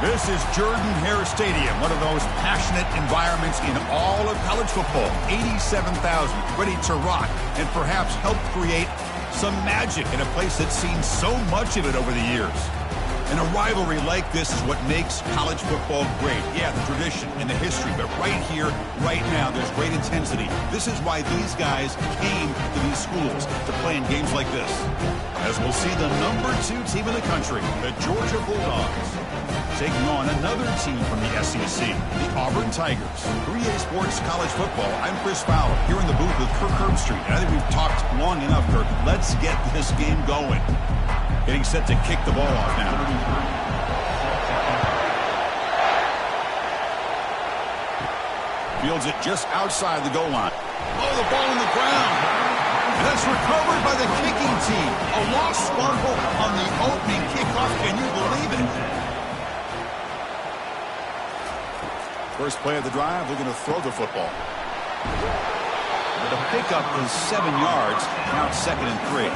This is Jordan-Hare Stadium, one of the most passionate environments in all of college football. 87,000 ready to rock and perhaps help create some magic in a place that's seen so much of it over the years. And a rivalry like this is what makes college football great. Yeah, the tradition and the history, but right here, right now, there's great intensity. This is why these guys came to these schools to play in games like this. As we'll see the #2 team in the country, the Georgia Bulldogs, taking on another team from the SEC, the Auburn Tigers. 3A Sports College Football, I'm Chris Fowler, here in the booth with Kirk Herbstreit. And I think we've talked long enough, Kirk. Let's get this game going. Getting set to kick the ball off now. Fields it just outside the goal line. Oh, the ball on the ground. And that's recovered by the kicking team. A lost fumble on the opening kickoff. Can you believe it? First play of the drive, they're going to throw the football. The pickup is 7 yards. Now it's 2nd and 3.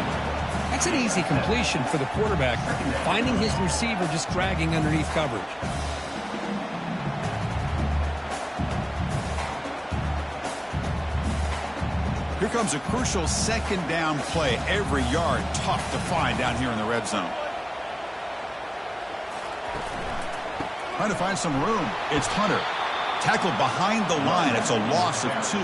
That's an easy completion for the quarterback, finding his receiver just dragging underneath coverage. Here comes a crucial 2nd down play. Every yard tough to find down here in the red zone. Trying to find some room. It's Hunter. Tackled behind the line. It's a loss of 2.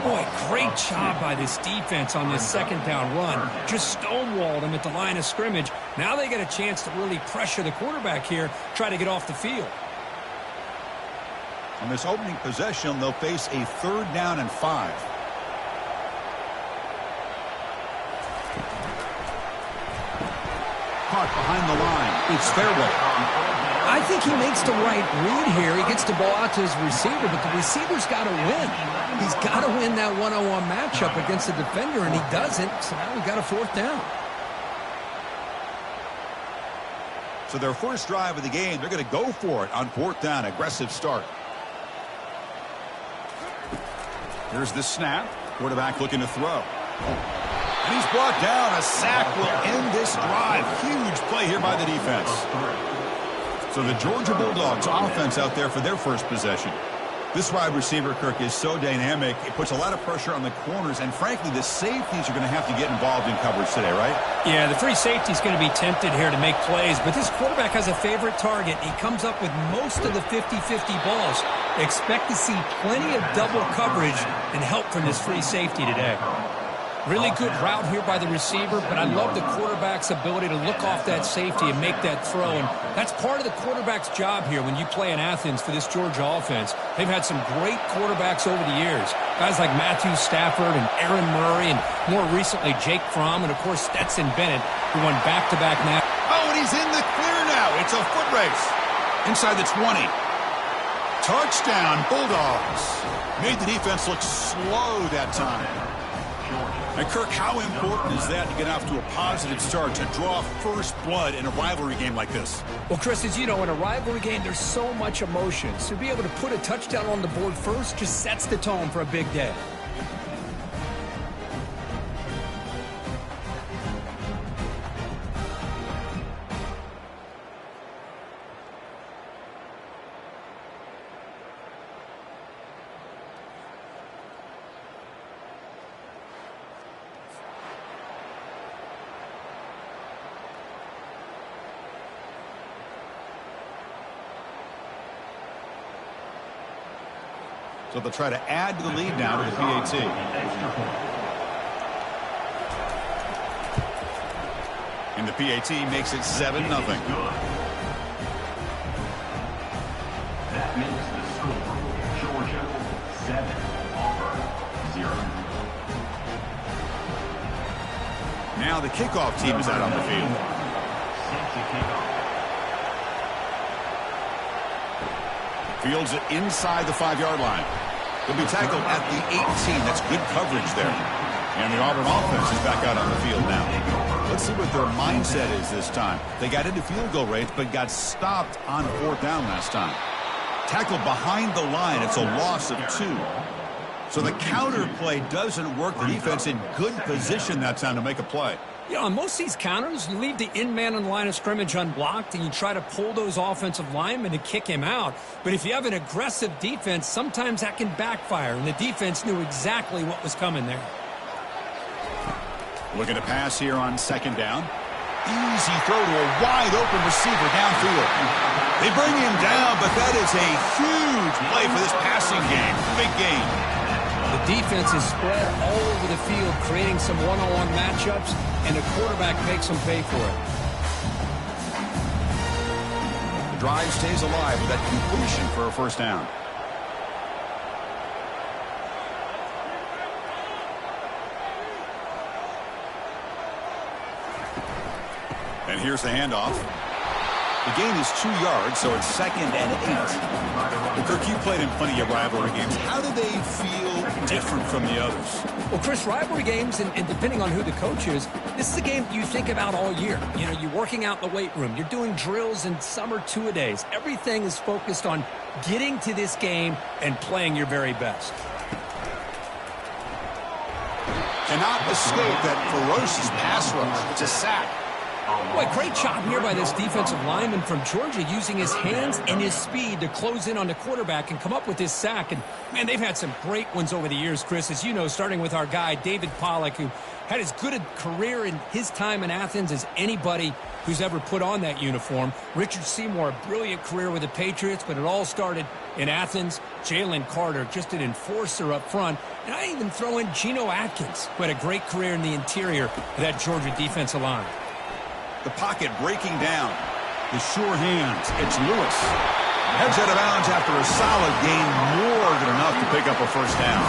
Boy, great job by this defense on this 2nd down run. Just stonewalled him at the line of scrimmage. Now they get a chance to really pressure the quarterback here, try to get off the field. On this opening possession, they'll face a 3rd down and 5. Caught behind the line. It's Fairwell. I think he makes the right read here. He gets the ball out to his receiver, but the receiver's got to win. He's got to win that one-on-one matchup against the defender, and he doesn't. So now we've got a 4th down. So their first drive of the game, they're going to go for it on 4th down. Aggressive start. Here's the snap. Quarterback looking to throw. And he's brought down. A sack will end this drive. Huge play here by the defense. So the Georgia Bulldogs offense out there for their first possession. This wide receiver, Kirk, is so dynamic. It puts a lot of pressure on the corners. And frankly, the safeties are going to have to get involved in coverage today, right? Yeah, the free safety is going to be tempted here to make plays. But this quarterback has a favorite target. He comes up with most of the 50-50 balls. Expect to see plenty of double coverage and help from this free safety today. Really good route here by the receiver, but I love the quarterback's ability to look off that safety and make that throw. And that's part of the quarterback's job here when you play in Athens for this Georgia offense. They've had some great quarterbacks over the years. Guys like Matthew Stafford and Aaron Murray, and more recently Jake Fromm, and of course Stetson Bennett, who won back-to-back now. Oh, and he's in the clear now. It's a foot race. Inside the 20. Touchdown, Bulldogs. Made the defense look slow that time. And Kirk, how important is that to get off to a positive start, to draw first blood in a rivalry game like this? Well, Chris, as you know, in a rivalry game, there's so much emotion. So to be able to put a touchdown on the board first just sets the tone for a big day. So they'll try to add to the lead now to the PAT. And the PAT makes it 7-0. That makes the score Georgia 7, Auburn 0. Now the kickoff team is out on the field. Fields it inside the 5-yard line. He'll be tackled at the 18. That's good coverage there. And the Auburn offense is back out on the field now. Let's see what their mindset is this time. They got into field goal range, but got stopped on 4th down last time. Tackled behind the line. It's a loss of 2. So the counter play doesn't work. The defense in good position that time to make a play. You know, on most of these counters, you leave the in-man on the line of scrimmage unblocked, and you try to pull those offensive linemen to kick him out. But if you have an aggressive defense, sometimes that can backfire, and the defense knew exactly what was coming there. Looking to pass here on second down. Easy throw to a wide-open receiver downfield. They bring him down, but that is a huge play for this passing game. Big gain. The defense is spread all over the field, creating some one-on-one matchups, and the quarterback makes them pay for it. The drive stays alive with that completion for a first down. And here's the handoff. The gain is 2 yards, so it's 2nd and 8. Well, Kirk, you played in plenty of rivalry games. How do they feel different from the others? Well, Chris, rivalry games, and depending on who the coach is, this is a game you think about all year. You know, you're working out in the weight room. You're doing drills and some are two-a-days. Everything is focused on getting to this game and playing your very best. Cannot escape that ferocious pass rush. It's a sack. Boy, great job here by this defensive lineman from Georgia using his hands and his speed to close in on the quarterback and come up with this sack. And, man, they've had some great ones over the years, Chris, as you know, starting with our guy, David Pollack, who had as good a career in his time in Athens as anybody who's ever put on that uniform. Richard Seymour, a brilliant career with the Patriots, but it all started in Athens. Jalen Carter, just an enforcer up front. And I even throw in Geno Atkins, who had a great career in the interior of that Georgia defensive line. The pocket breaking down. The sure hands. It's Lewis. Heads out of bounds after a solid gain, more than enough to pick up a first down.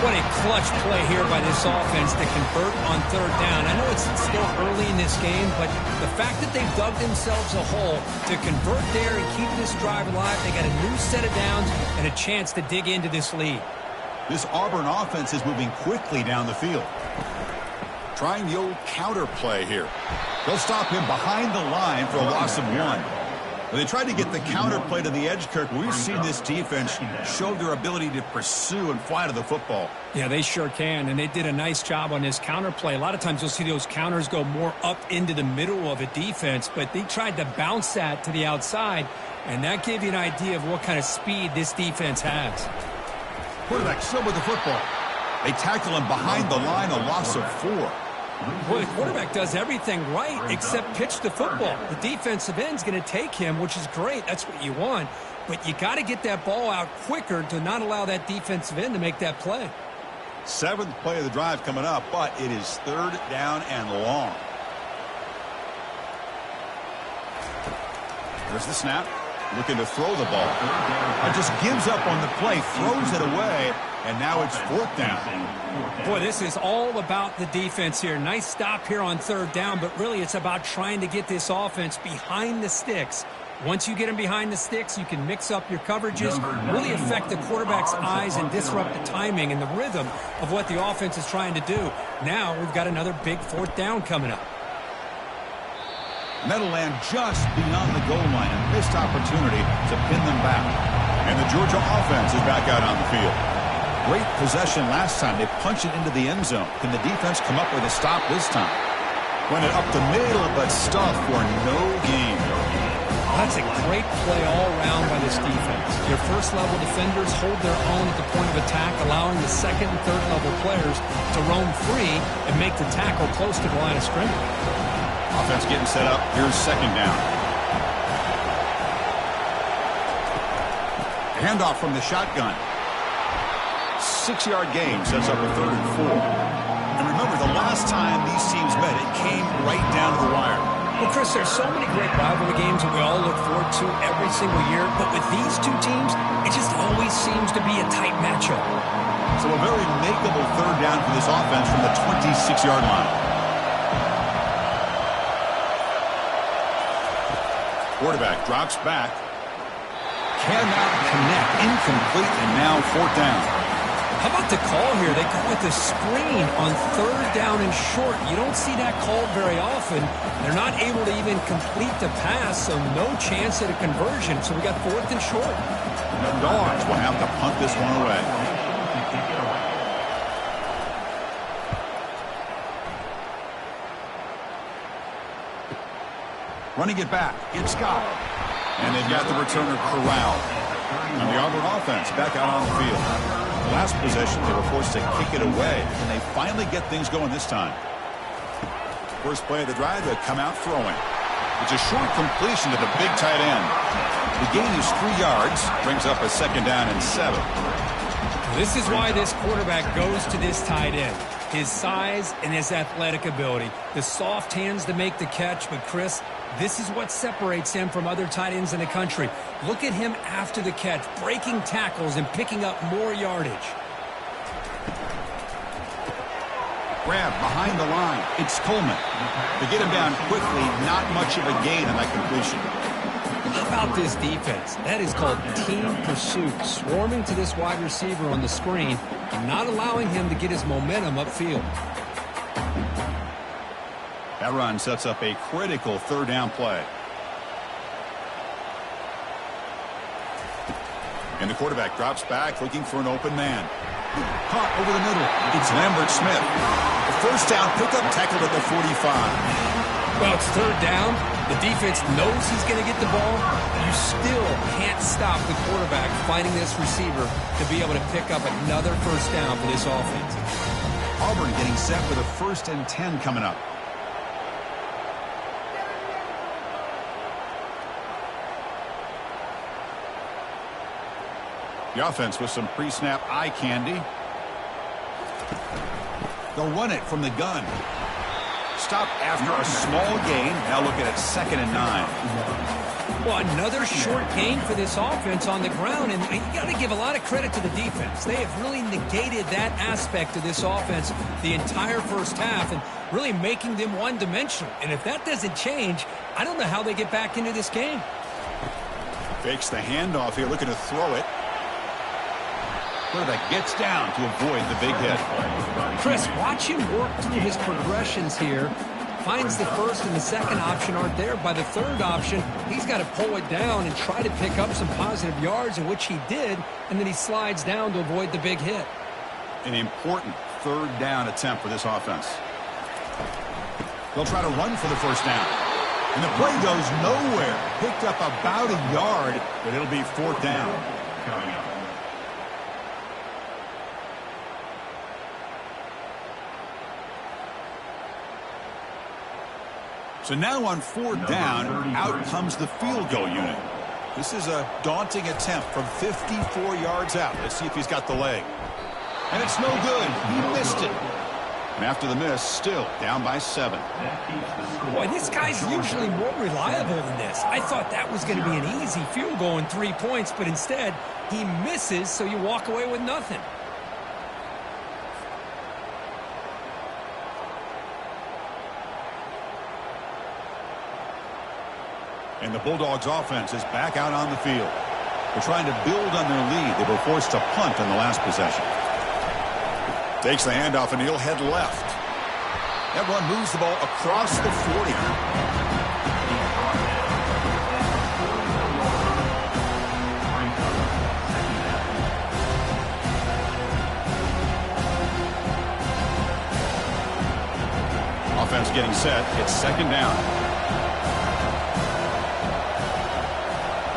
What a clutch play here by this offense to convert on third down. I know it's still early in this game, but the fact that they've dug themselves a hole to convert there and keep this drive alive, they got a new set of downs and a chance to dig into this lead. This Auburn offense is moving quickly down the field. Trying the old counter play here. They'll stop him behind the line for a loss of 1. When they tried to get the counter play to the edge, Kirk, we've seen this defense show their ability to pursue and fly to the football. Yeah, they sure can, and they did a nice job on this counter play. A lot of times you'll see those counters go more up into the middle of a defense, but they tried to bounce that to the outside, and that gave you an idea of what kind of speed this defense has. Quarterback still with the football. They tackle him behind the line, a loss of 4. Boy, the quarterback does everything right except pitch the football. The defensive end's going to take him, which is great. That's what you want. But you got to get that ball out quicker to not allow that defensive end to make that play. 7th play of the drive coming up, but it is 3rd down and long. There's the snap. Looking to throw the ball. Just gives up on the play, throws it away, and now it's 4th down. Boy, this is all about the defense here. Nice stop here on 3rd down, but really it's about trying to get this offense behind the sticks. Once you get them behind the sticks, you can mix up your coverages, really affect the quarterback's eyes and disrupt the timing and the rhythm of what the offense is trying to do. Now we've got another big 4th down coming up. That'll land just beyond the goal line, a missed opportunity to pin them back. And the Georgia offense is back out on the field. Great possession last time. They punch it into the end zone. Can the defense come up with a stop this time? Run it up the middle, but stuff for no gain. That's a great play all around by this defense. Your first-level defenders hold their own at the point of attack, allowing the second and third-level players to roam free and make the tackle close to the line of scrimmage. Offense getting set up. Here's 2nd down. Handoff from the shotgun. 6-yard gain sets up a 3rd and 4. And remember, the last time these teams met, it came right down to the wire. Well, Chris, there's so many great rivalry games that we all look forward to every single year. But with these two teams, it just always seems to be a tight matchup. So a very makeable 3rd down for this offense from the 26-yard line. Quarterback drops back. Cannot connect. Incomplete, and now 4th down. How about the call here? They call it the screen on 3rd down and short. You don't see that called very often. They're not able to even complete the pass, so no chance at a conversion. So we got 4th and short. The Dogs will have to punt this one away. Running it back. It's Scott. And they've got the returner corralled. And the Auburn offense back out on the field. Last possession, they were forced to kick it away. And they finally get things going this time. First play of the drive, they come out throwing. It's a short completion to the big tight end. The gain is 3 yards. Brings up a 2nd down and 7. This is why this quarterback goes to this tight end. His size and his athletic ability. The soft hands to make the catch. But, Chris, this is what separates him from other tight ends in the country. Look at him after the catch, breaking tackles and picking up more yardage. Grab behind the line. It's Coleman. To get him down quickly, not much of a gain on that completion. How about this defense? That is called team pursuit. Swarming to this wide receiver on the screen and not allowing him to get his momentum upfield. That run sets up a critical 3rd down play. And the quarterback drops back looking for an open man. Caught over the middle. It's Lambert Smith. The 1st down pickup, tackled at the 45. Well, it's 3rd down. The defense knows he's going to get the ball. You still can't stop the quarterback finding this receiver to be able to pick up another 1st down for this offense. Auburn getting set for the 1st and 10 coming up. The offense with some pre-snap eye candy. They'll run it from the gun. Stop after a small gain. Now looking at 2nd and 9. Well, another short gain for this offense on the ground, and you got to give a lot of credit to the defense. They have really negated that aspect of this offense the entire 1st half and really making them one-dimensional. And if that doesn't change, I don't know how they get back into this game. Fakes the handoff here, looking to throw it. Quarterback gets down to avoid the big hit. Chris, watch him work through his progressions here. Finds the 1st and the 2nd option aren't there. By the 3rd option, he's got to pull it down and try to pick up some positive yards, in which he did, and then he slides down to avoid the big hit. An important 3rd down attempt for this offense. They'll try to run for the 1st down. And the play goes nowhere. Picked up about a yard, but it'll be 4th down. Coming up. So now on 4th down, out comes the field goal unit. This is a daunting attempt from 54 yards out. Let's see if he's got the leg. And it's no good. He missed it. And after the miss, still down by 7. Boy, this guy's usually more reliable than this. I thought that was going to be an easy field goal in 3 points, but instead he misses, so you walk away with nothing. And the Bulldogs offense is back out on the field. They're trying to build on their lead. They were forced to punt on the last possession. Takes the handoff and he'll head left. That run moves the ball across the 40. Offense getting set. It's 2nd down.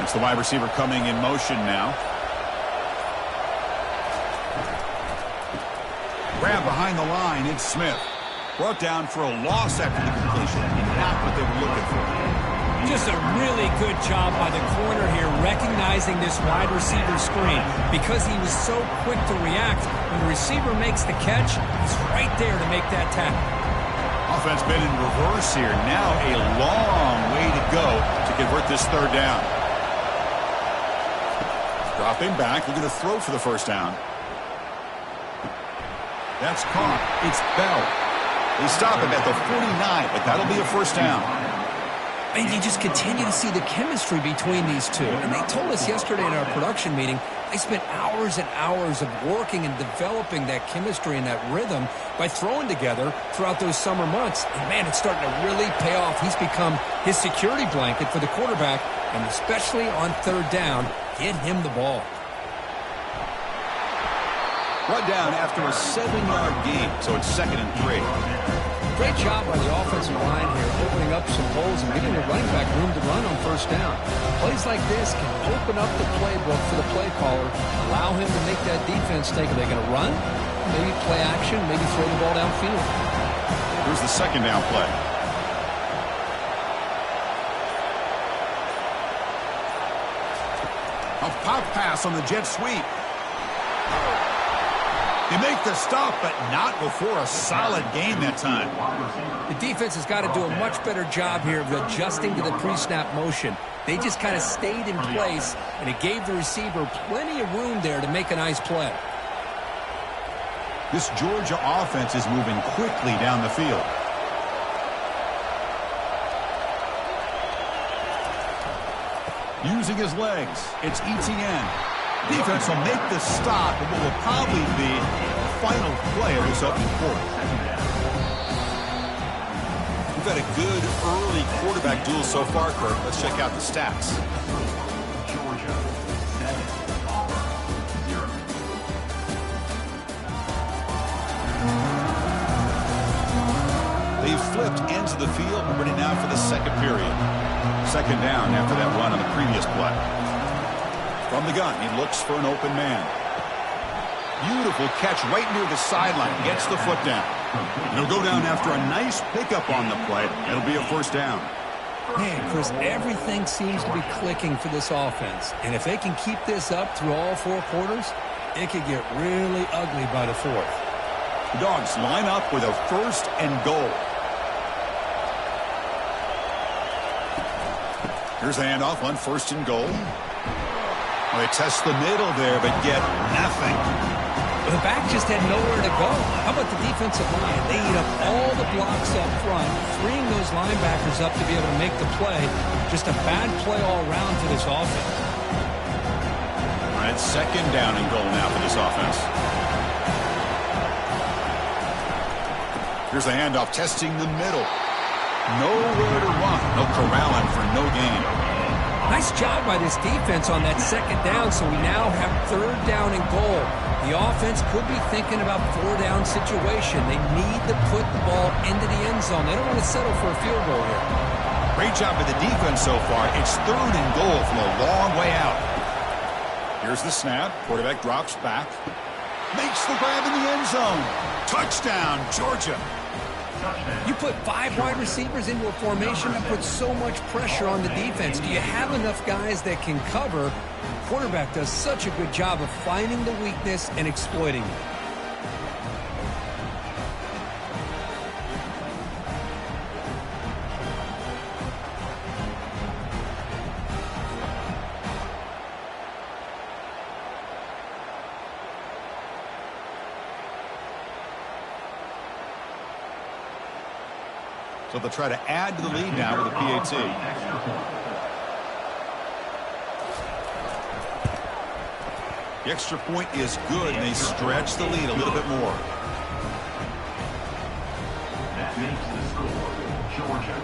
It's the wide receiver coming in motion now. Grab behind the line. It's Smith. Brought down for a loss after the completion. Not what they were looking for. Just a really good job by the corner here, recognizing this wide receiver screen. Because he was so quick to react, when the receiver makes the catch, he's right there to make that tackle. Offense been in reverse here. Now a long way to go to convert this 3rd down. Dropping back, looking to throw for the 1st down. That's caught. It's Bell. They stop him at the 49, but that'll be a 1st down. And you just continue to see the chemistry between these two. And they told us yesterday in our production meeting, they spent hours and hours of working and developing that chemistry and that rhythm by throwing together throughout those summer months. And, man, it's starting to really pay off. He's become his security blanket for the quarterback, and especially on 3rd down, get him the ball. Brought down after a 7-yard gain, so it's 2nd and 3. Great job by the offensive line here, opening up some holes and giving the running back room to run on first down. Plays like this can open up the playbook for the play caller, allow him to make that defense think, are they going to run? Maybe play action, maybe throw the ball downfield. Here's the second down play. A pop pass on the jet sweep. They make the stop, but not before a solid gain that time. The defense has got to do a much better job here of adjusting to the pre-snap motion. They just kind of stayed in place, and it gave the receiver plenty of room there to make a nice play. This Georgia offense is moving quickly down the field. Using his legs, it's ETN. Defense will make the stop, and what will probably be the final play of this opening quarter. We've had a good early quarterback duel so far, Kirk. Let's check out the stats. Georgia 7, Auburn 0. They've flipped ends of the field. We're ready now for the second period. Second down after that run on the previous play. From the gun, he looks for an open man. Beautiful catch right near the sideline. Gets the foot down. He'll go down after a nice pickup on the play. It'll be a first down. Man, Chris, everything seems to be clicking for this offense. And if they can keep this up through all four quarters, it could get really ugly by the fourth. The Dogs line up with a first and goal. Here's the handoff on first and goal. Well, they test the middle there, but get nothing. Well, the back just had nowhere to go. How about the defensive line? They eat up all the blocks up front, freeing those linebackers up to be able to make the play. Just a bad play all around for this offense. All right, second down and goal now for this offense. Here's the handoff, testing the middle. Nowhere to run. No corralling for no gain. Nice job by this defense on that second down, so we now have third down and goal. The offense could be thinking about four-down situation. They need to put the ball into the end zone. They don't want to settle for a field goal here. Great job by the defense so far. It's third and goal from a long way out. Here's the snap. Quarterback drops back. Makes the grab in the end zone. Touchdown, Georgia. You put 5 wide receivers into a formation that puts so much pressure on the defense. Do you have enough guys that can cover? Quarterback does such a good job of finding the weakness and exploiting it. So they'll try to add to the lead now with a PAT. The extra point is good, and they stretch the lead a little bit more. That makes the score Georgia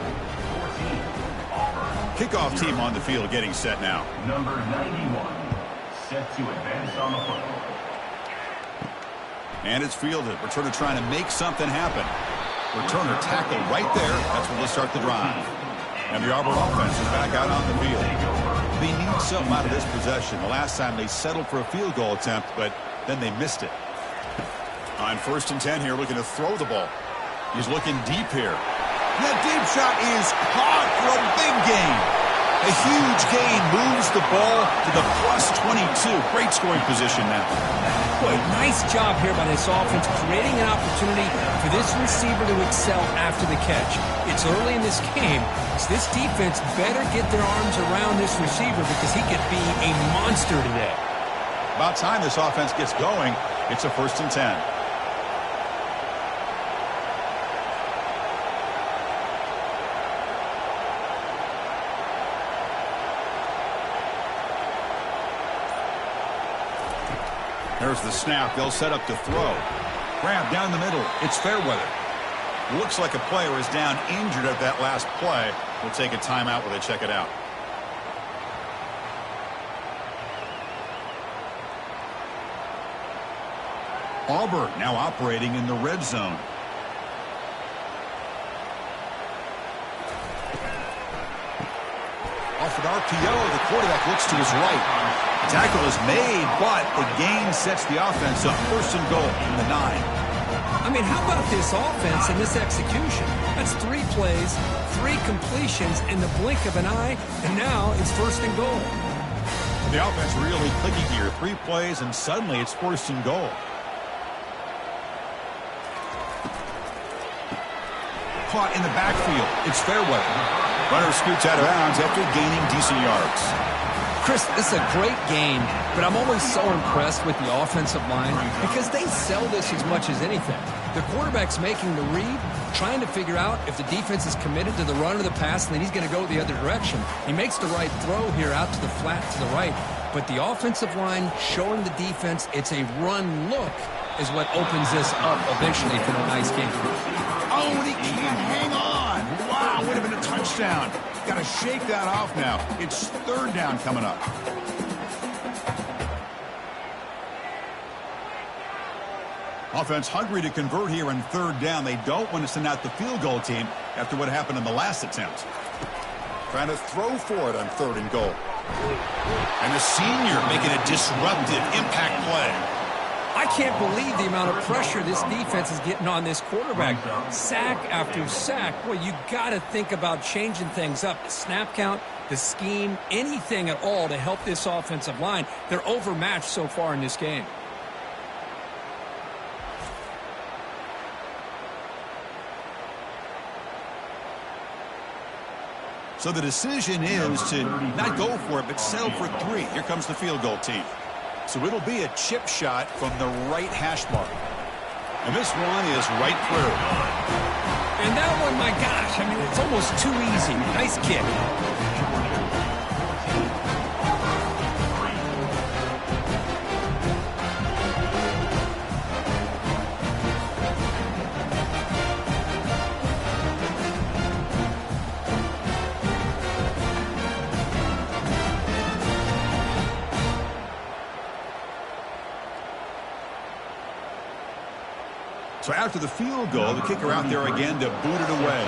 14, Auburn. Kickoff team on the field getting set now. Number 91, set to advance on the football. And it's fielded. Returner trying to make something happen. Returner tackle right there. That's where they'll start the drive. And the Auburn offense is back out on the field. They need something out of this possession. The last time they settled for a field goal attempt, but then they missed it. On first and 10 here, looking to throw the ball. He's looking deep here. That deep shot is caught for a big gain. A huge gain moves the ball to the +22. Great scoring position now. Boy, nice job here by this offense, creating an opportunity for this receiver to excel after the catch. It's early in this game, so this defense better get their arms around this receiver because he could be a monster today. About time this offense gets going. It's a first and 10. There's the snap. They'll set up to throw. Grab down the middle. It's Fairweather. Looks like a player is down injured at that last play. We'll take a timeout while they check it out. Auburn now operating in the red zone. Off an RPO, the quarterback looks to his right. The tackle is made, but the gain sets the offense up. First and goal from the 9. I mean, how about this offense and this execution? That's 3 plays, 3 completions in the blink of an eye, and now it's first and goal. The offense really clicking here. 3 plays, and suddenly it's first and goal. Caught in the backfield. It's Fairweather. Runner scoots out of bounds after gaining decent yards. Chris, this is a great game, but I'm always so impressed with the offensive line because they sell this as much as anything. The quarterback's making the read, trying to figure out if the defense is committed to the run or the pass, and then he's going to go the other direction. He makes the right throw here out to the flat to the right, but the offensive line showing the defense it's a run look is what opens this up eventually for a nice game. Oh, and he can't hang on. Wow, would have been a touchdown. Got to shake that off now. It's third down coming up. Offense hungry to convert here on third down. They don't want to send out the field goal team after what happened in the last attempt. Trying to throw for it on third and goal. And the senior making a disruptive impact play. I can't believe the amount of pressure this defense is getting on this quarterback. Sack after sack. Well, you got to think about changing things up. The snap count, the scheme, anything at all to help this offensive line. They're overmatched so far in this game. So the decision is to not go for it, but settle for 3. Here comes the field goal team. So it'll be a chip shot from the right hash mark. And this one is right through. And that one, my gosh, I mean, it's almost too easy. Nice kick. So after the field goal, the kicker out there again to boot it away.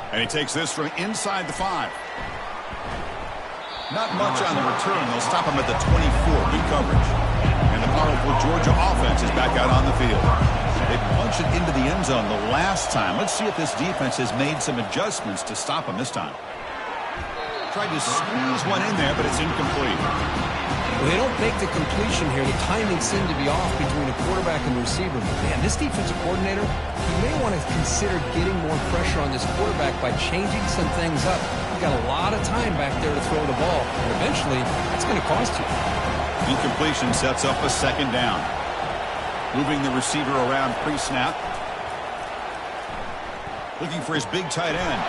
And he takes this from inside the 5. Not much on the return. They'll stop him at the 24. Good coverage. And the powerful Georgia offense is back out on the field. They punched it into the end zone the last time. Let's see if this defense has made some adjustments to stop him this time. Tried to squeeze one in there, but it's incomplete. Well, they don't make the completion here. The timing seemed to be off between a quarterback and the receiver. But man, this defensive coordinator, he may want to consider getting more pressure on this quarterback by changing some things up. You've got a lot of time back there to throw the ball. And eventually, it's going to cost you. Incompletion sets up a second down. Moving the receiver around pre-snap. Looking for his big tight end.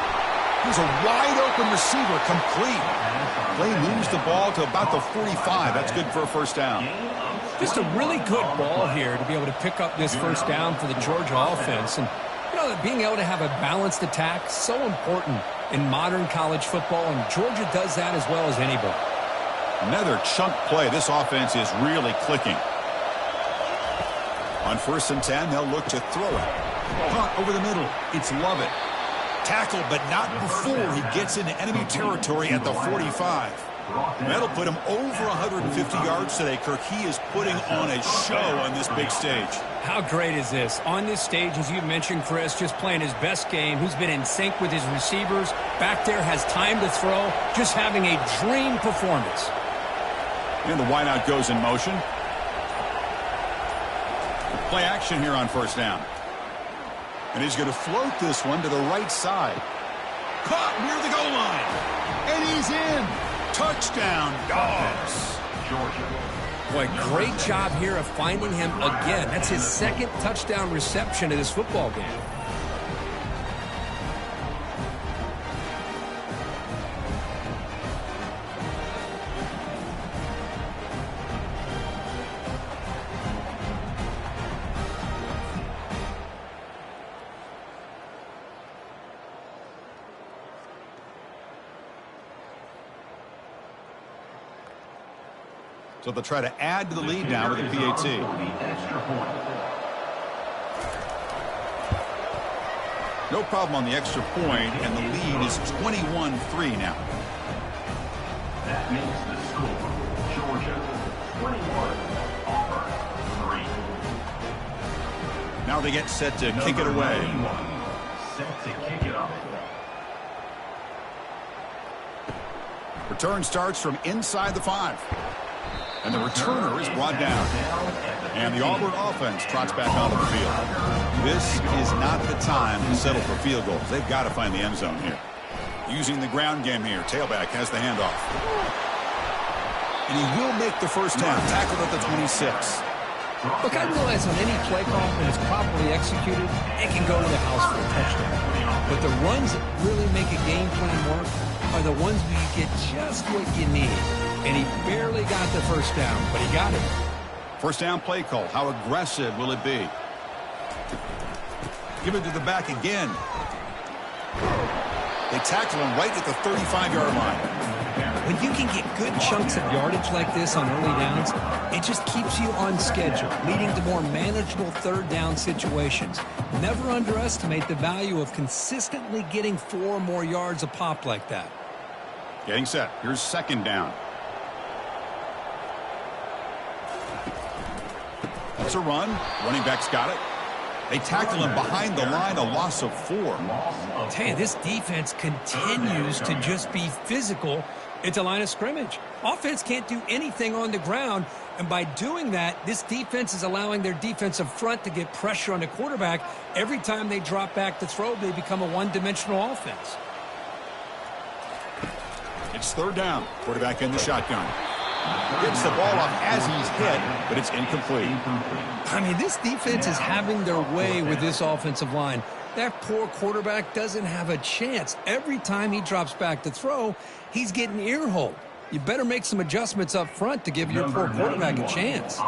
Here's a wide-open receiver, complete. Play moves the ball to about the 45. That's good for a first down. Just a really good ball here to be able to pick up this first down for the Georgia offense. And, you know, being able to have a balanced attack, so important in modern college football, and Georgia does that as well as anybody. Another chunk play. This offense is really clicking. On 1st and 10, they'll look to throw it. Caught over the middle. It's Lovett. Tackled, but not before he gets into enemy territory at the 45. That'll put him over 150 yards today, Kirk. He is putting on a show on this big stage. How great is this? On this stage, as you mentioned, Chris, just playing his best game. He's been in sync with his receivers. Back there, has time to throw. Just having a dream performance. And the wideout goes in motion. Play action here on 1st down. And he's going to float this one to the right side. Caught near the goal line. And he's in. Touchdown, Dogs. Boy, great job here of finding him again. That's his 2nd touchdown reception of this football game. So they'll try to add to the lead now with a PAT. No problem on the extra point, and the lead is 21-3 now. That makes the score Georgia 21, Auburn 3. Now they get set to kick it away. Set to kick it off. Return starts from inside the 5. And the returner is brought down. And the Auburn offense trots back onto the field. This is not the time to settle for field goals. They've got to find the end zone here. Using the ground game here. Tailback has the handoff. And he will make the first down. Tackled at the 26. Look, I realize on any play call, when it's properly executed, it can go to the house for a touchdown. But the runs that really make a game plan work are the ones where you get just what you need. And he barely got the first down, but he got it. First down play call. How aggressive will it be? Give it to the back again. They tackle him right at the 35-yard line. When you can get good chunks of yardage like this on early downs, it just keeps you on schedule, leading to more manageable third down situations. Never underestimate the value of consistently getting 4 or more yards a pop like that. Getting set. Here's second down. That's a run. Running back's got it. They tackle him behind the line, a loss of 4. Hey, this defense continues to just be physical at the line of scrimmage. Offense can't do anything on the ground, and by doing that, this defense is allowing their defensive front to get pressure on the quarterback. Every time they drop back to throw, they become a one-dimensional offense. It's third down. Quarterback in the shotgun. Gets the ball off as he's hit, but it's incomplete. I mean, this defense is having their way with this offensive line. That poor quarterback doesn't have a chance. Every time he drops back to throw, he's getting ear-holed. You better make some adjustments up front to give your poor quarterback a chance.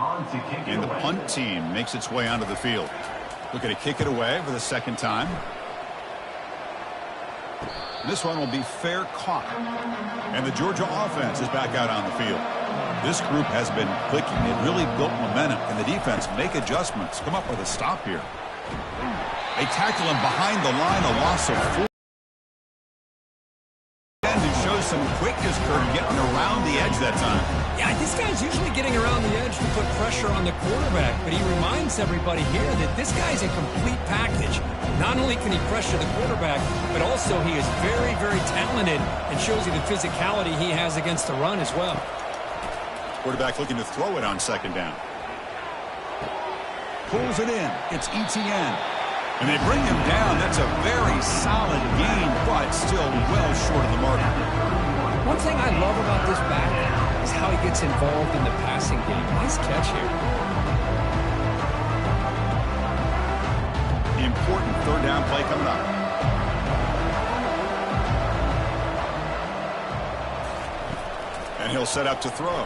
And the punt team makes its way onto the field. Looking to kick it away for the second time. This one will be fair caught. And the Georgia offense is back out on the field. This group has been clicking. It really built momentum. Can the defense make adjustments? Come up with a stop here. They tackle him behind the line, a loss of 4. And it shows some quickness for getting around the edge that time. Yeah, this guy's usually getting around the edge to put pressure on the quarterback, but he reminds everybody here that this guy's a complete package. Not only can he pressure the quarterback, but also he is very, very talented and shows you the physicality he has against the run as well. Quarterback looking to throw it on second down. Pulls it in. It's ETN. And they bring him down. That's a very solid gain, but still well short of the mark. One thing I love about this back is how he gets involved in the passing game. Nice catch here. Important third down play coming up. And he'll set up to throw.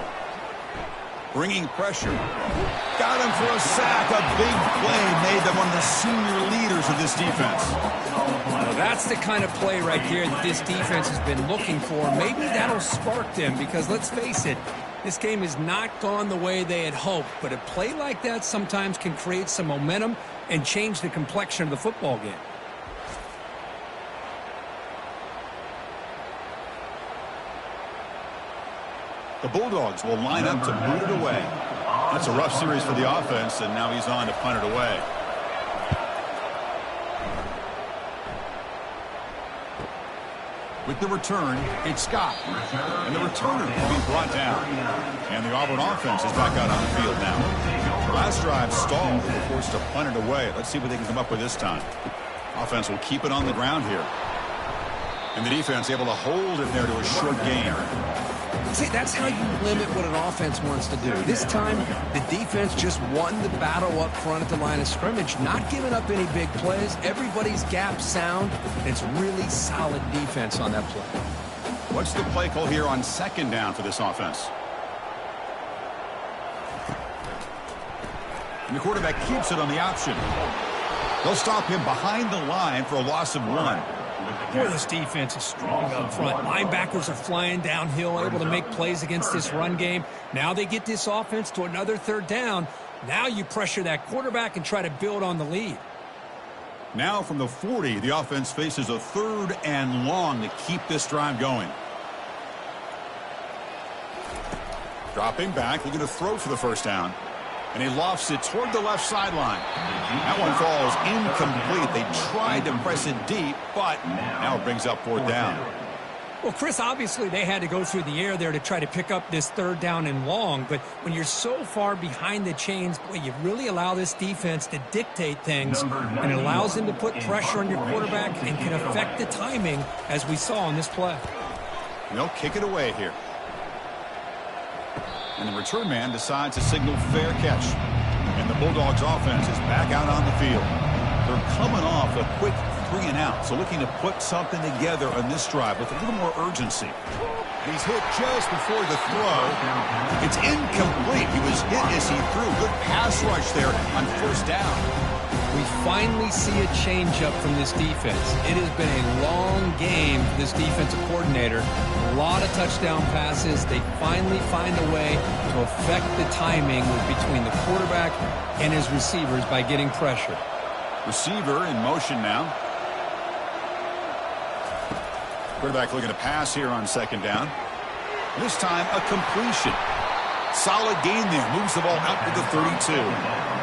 Bringing pressure. Got him for a sack. A big play made them one of the senior leaders of this defense. Well, that's the kind of play right there that this defense has been looking for. Maybe that'll spark them because, let's face it, this game has not gone the way they had hoped. But a play like that sometimes can create some momentum and change the complexion of the football game. The Bulldogs will line up to boot it away. That's a rough series for the offense, and now he's on to punt it away. With the return, it's Scott. And the returner will be brought down. And the Auburn offense is back out on the field now. Last drive stalled. They were forced to punt it away. Let's see what they can come up with this time. Offense will keep it on the ground here. And the defense able to hold it there to a short gain. See, that's how you limit what an offense wants to do. This time, the defense just won the battle up front at the line of scrimmage, not giving up any big plays. Everybody's gap sound. It's really solid defense on that play. What's the play call here on second down for this offense? And the quarterback keeps it on the option. They'll stop him behind the line for a loss of 1. Boy, this defense is strong up front. Linebackers are flying downhill, able to make plays against this run game. Now they get this offense to another third down. Now you pressure that quarterback and try to build on the lead. Now from the 40, the offense faces a 3rd and long to keep this drive going. Dropping back, looking to throw for the first down. And he lofts it toward the left sideline. That one falls incomplete. They tried to press it deep, but now it brings up 4th down. Well, Chris, obviously they had to go through the air there to try to pick up this 3rd down and long. But when you're so far behind the chains, boy, you really allow this defense to dictate things. And it allows them to put pressure on your quarterback and can affect the timing, as we saw on this play. And they'll kick it away here. And the return man decides to signal fair catch. And the Bulldogs offense is back out on the field. They're coming off a quick 3 and out, so looking to put something together on this drive with a little more urgency. He's hit just before the throw. It's incomplete. He was hit as he threw. Good pass rush there on 1st down. We finally see a change-up from this defense. It has been a long game for this defensive coordinator. A lot of touchdown passes. They finally find a way to affect the timing between the quarterback and his receivers by getting pressure. Receiver in motion now. Quarterback looking to pass here on 2nd down. This time a completion. Solid gain there. Moves the ball out to the 32.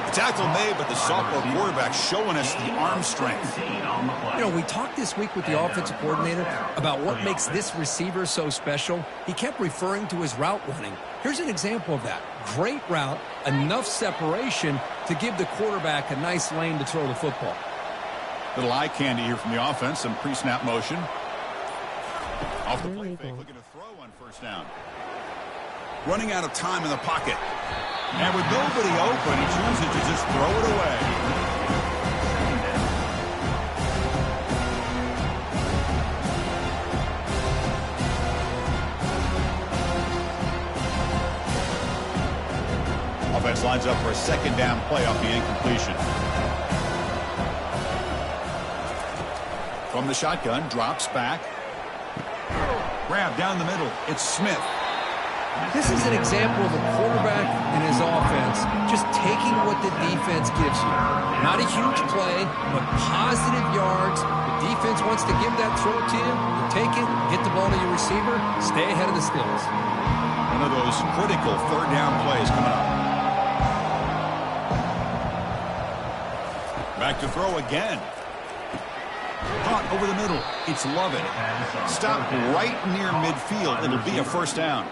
The tackle made, but the sophomore quarterback showing us the arm strength. You know, we talked this week with the offensive coordinator about what makes this receiver so special. He kept referring to his route running. Here's an example of that. Great route, enough separation to give the quarterback a nice lane to throw the football. Little eye candy here from the offense. Some pre-snap motion. Off the play fake, looking to throw on 1st down. Running out of time in the pocket. And with nobody open, he chooses to just throw it away. Offense lines up for a 2nd down play off the incompletion. From the shotgun, drops back. Grab down the middle. It's Smith. This is an example of a quarterback and his offense just taking what the defense gives you. Not a huge play, but positive yards. The defense wants to give that throw to you. You take it, get the ball to your receiver, stay ahead of the stills. One of those critical 3rd down plays coming up. Back to throw again. Caught over the middle. It's Lovett. Stopped right near midfield. It'll be a 1st down.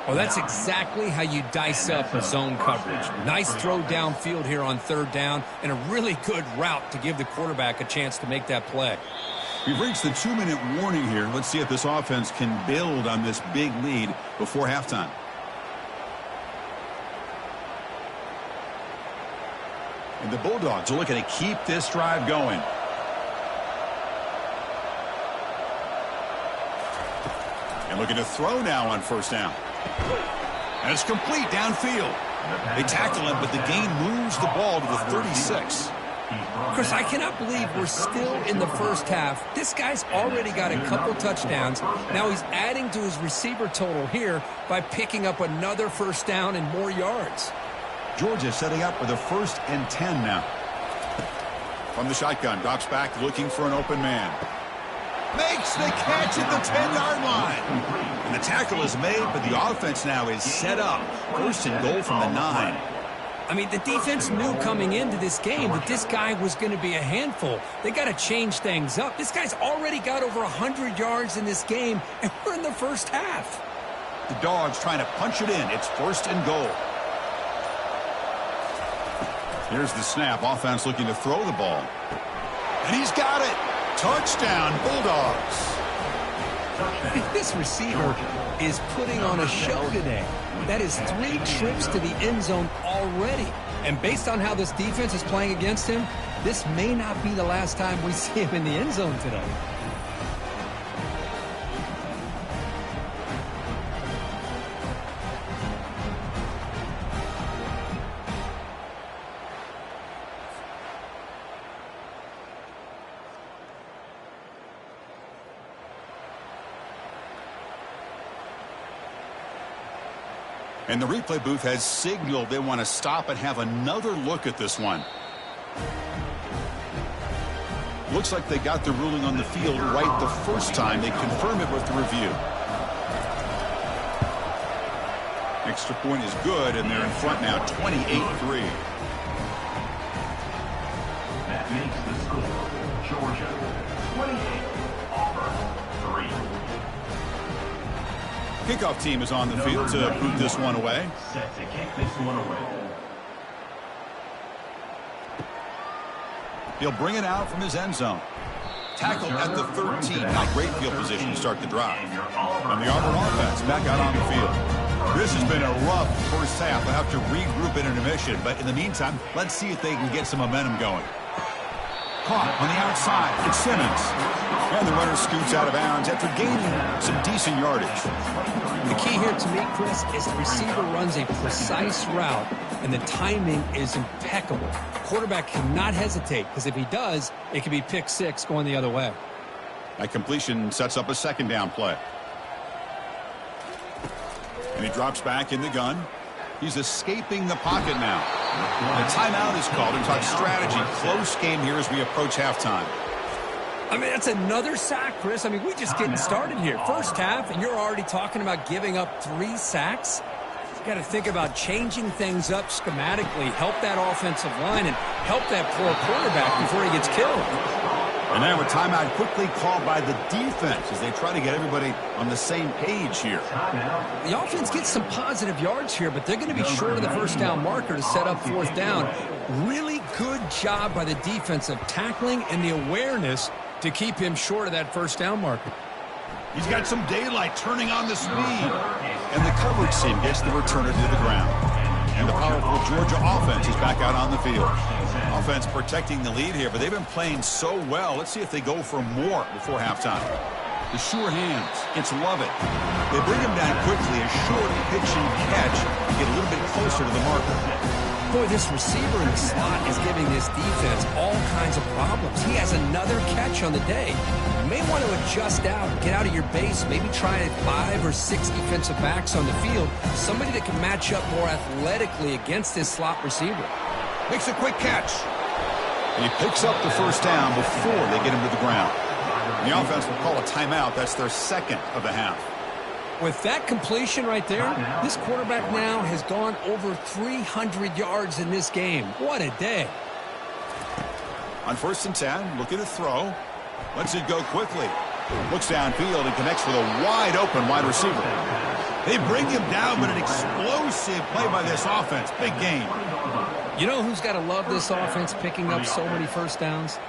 Well, that's exactly how you dice up zone coverage. Nice throw downfield here on 3rd down, and a really good route to give the quarterback a chance to make that play. We've reached the 2-minute warning here. Let's see if this offense can build on this big lead before halftime. And the Bulldogs are looking to keep this drive going. And looking to throw now on 1st down. And it's complete downfield. They tackle him, but the gain moves the ball to the 36. Chris, I cannot believe we're still in the 1st half. This guy's already got a couple touchdowns. Now he's adding to his receiver total here by picking up another 1st down and more yards. Georgia setting up with a 1st and 10 now. From the shotgun, drops back looking for an open man. Makes the catch at the 10-yard line. And the tackle is made, but the offense now is set up. 1st and goal from the 9. I mean, the defense knew coming into this game that this guy was going to be a handful. They got to change things up. This guy's already got over 100 yards in this game, and we're in the 1st half. The Dogs trying to punch it in. It's 1st and goal. Here's the snap. Offense looking to throw the ball. And he's got it. Touchdown, Bulldogs. This receiver is putting on a show today. That is 3 trips to the end zone already. And based on how this defense is playing against him, this may not be the last time we see him in the end zone today. And the replay booth has signaled they want to stop and have another look at this one. Looks like they got the ruling on the field right the first time. They confirm it with the review. Extra point is good, and they're in front now, 28-3. That makes the score Georgia 28, Auburn 3. Kickoff team is on the field to boot this one away. Set to kick this one away. He'll bring it out from his end zone. Tackle at the 13. Not great field position to start the drive. And the Auburn offense back out on the field. This has been a rough first half. They'll have to regroup in intermission. But in the meantime, let's see if they can get some momentum going. Caught on the outside. It's Simmons. And the runner scoots out of bounds after gaining some decent yardage. The key here to me, Chris, is the receiver runs a precise route, and the timing is impeccable. Quarterback cannot hesitate, because if he does, it could be pick six going the other way. That completion sets up a second down play. And he drops back in the gun. He's escaping the pocket now. And a timeout is called to talk strategy. Close game here as we approach halftime. I mean, that's another sack, Chris. I mean, we're just getting started here. First half, and you're already talking about giving up 3 sacks. You got to think about changing things up schematically, help that offensive line, and help that poor quarterback before he gets killed. And now a timeout quickly called by the defense as they try to get everybody on the same page here. The offense gets some positive yards here, but they're going to be short of the first down marker to set up fourth down. Really good job by the defense of tackling and the awareness to keep him short of that first down marker. He's got some daylight turning on the speed. And the coverage team gets the returner to the ground. And the powerful Georgia offense is back out on the field. Offense protecting the lead here, but they've been playing so well. Let's see if they go for more before halftime. The sure hands. It's Lovett. They bring him down quickly. A short pitch and catch to get a little bit closer to the marker. Boy, this receiver in the slot is giving this defense all kinds of problems. He has another catch on the day. You may want to adjust out, get out of your base, maybe try 5 or 6 defensive backs on the field. Somebody that can match up more athletically against this slot receiver. Makes a quick catch. He picks up the first down before they get him to the ground. The offense will call a timeout. That's their second of the half. With that completion right there, this quarterback now has gone over 300 yards in this game. What a day. On 1st and 10, looking to throw. Lets it go quickly. Looks downfield and connects with a wide open wide receiver. They bring him down, but an explosive play by this offense. Big game. You know who's got to love this offense picking up so many first downs?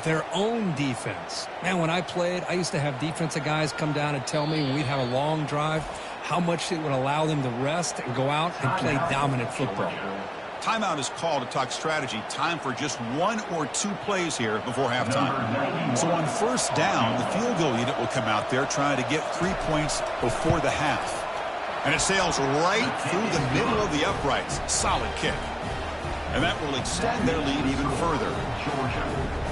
Their own defense. Man, when I played, I used to have defensive guys come down and tell me when we'd have a long drive how much it would allow them to rest and go out and play dominant football. Timeout is called to talk strategy. Time for just 1 or 2 plays here before halftime. So on first down, the field goal unit will come out there trying to get 3 points before the half. And it sails right through the middle of the uprights. Solid kick. And that will extend their lead even further.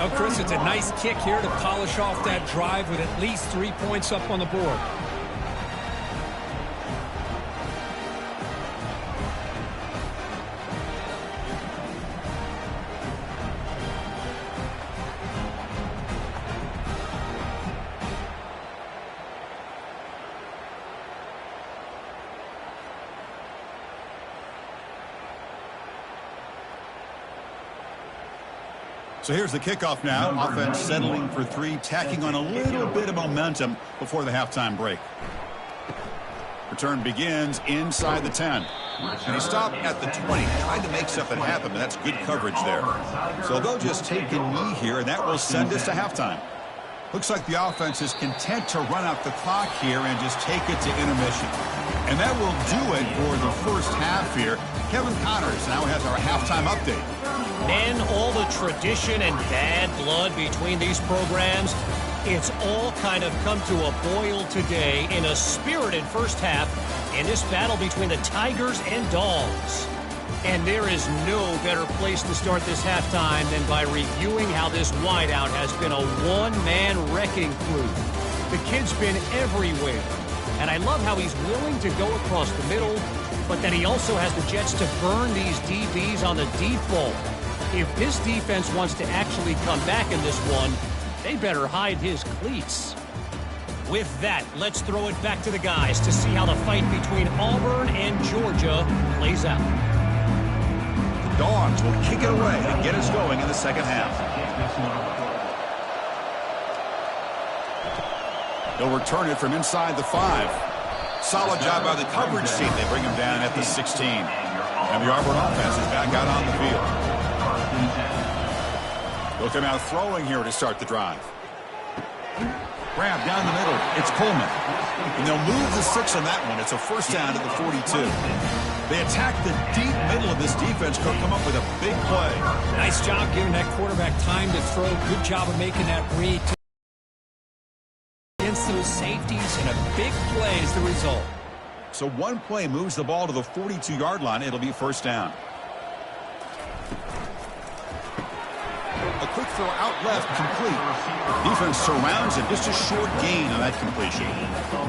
Oh, Chris, it's a nice kick here to polish off that drive with at least 3 points up on the board. So here's the kickoff now. Offense settling for 3, tacking on a little bit of momentum before the halftime break. Return begins inside the 10. And he stopped at the 20, tried to make something happen, but that's good coverage there. So they'll just take a knee here, and that will send us to halftime. Looks like the offense is content to run out the clock here and just take it to intermission. And that will do it for the first half here. Kevin Connors now has our halftime update. Man, all the tradition and bad blood between these programs, it's all kind of come to a boil today in a spirited first half in this battle between the Tigers and Dogs. And there is no better place to start this halftime than by reviewing how this wideout has been a one-man wrecking crew. The kid's been everywhere, and I love how he's willing to go across the middle, but that he also has the jets to burn these DBs on the deep ball. If this defense wants to actually come back in this one, They better hide his cleats. With that, let's throw it back to the guys to see how the fight between Auburn and Georgia plays out. The Dogs will kick it away and get us going in the second half. They'll return it from inside the 5. Solid job by the coverage team. They bring him down at the 16. And the Auburn offense is back out on the field. They'll come out throwing here to start the drive. Grab down the middle. It's Coleman. And they'll move the 6 on that one. It's a first down at the 42. They attack the deep middle of this defense. Could come up with a big play. Nice job giving that quarterback time to throw. Good job of making that read against those safeties, and a big play is the result. So one play moves the ball to the 42-yard line. It'll be first down. A quick throw out left, complete. Defense surrounds it. Just a short gain on that completion.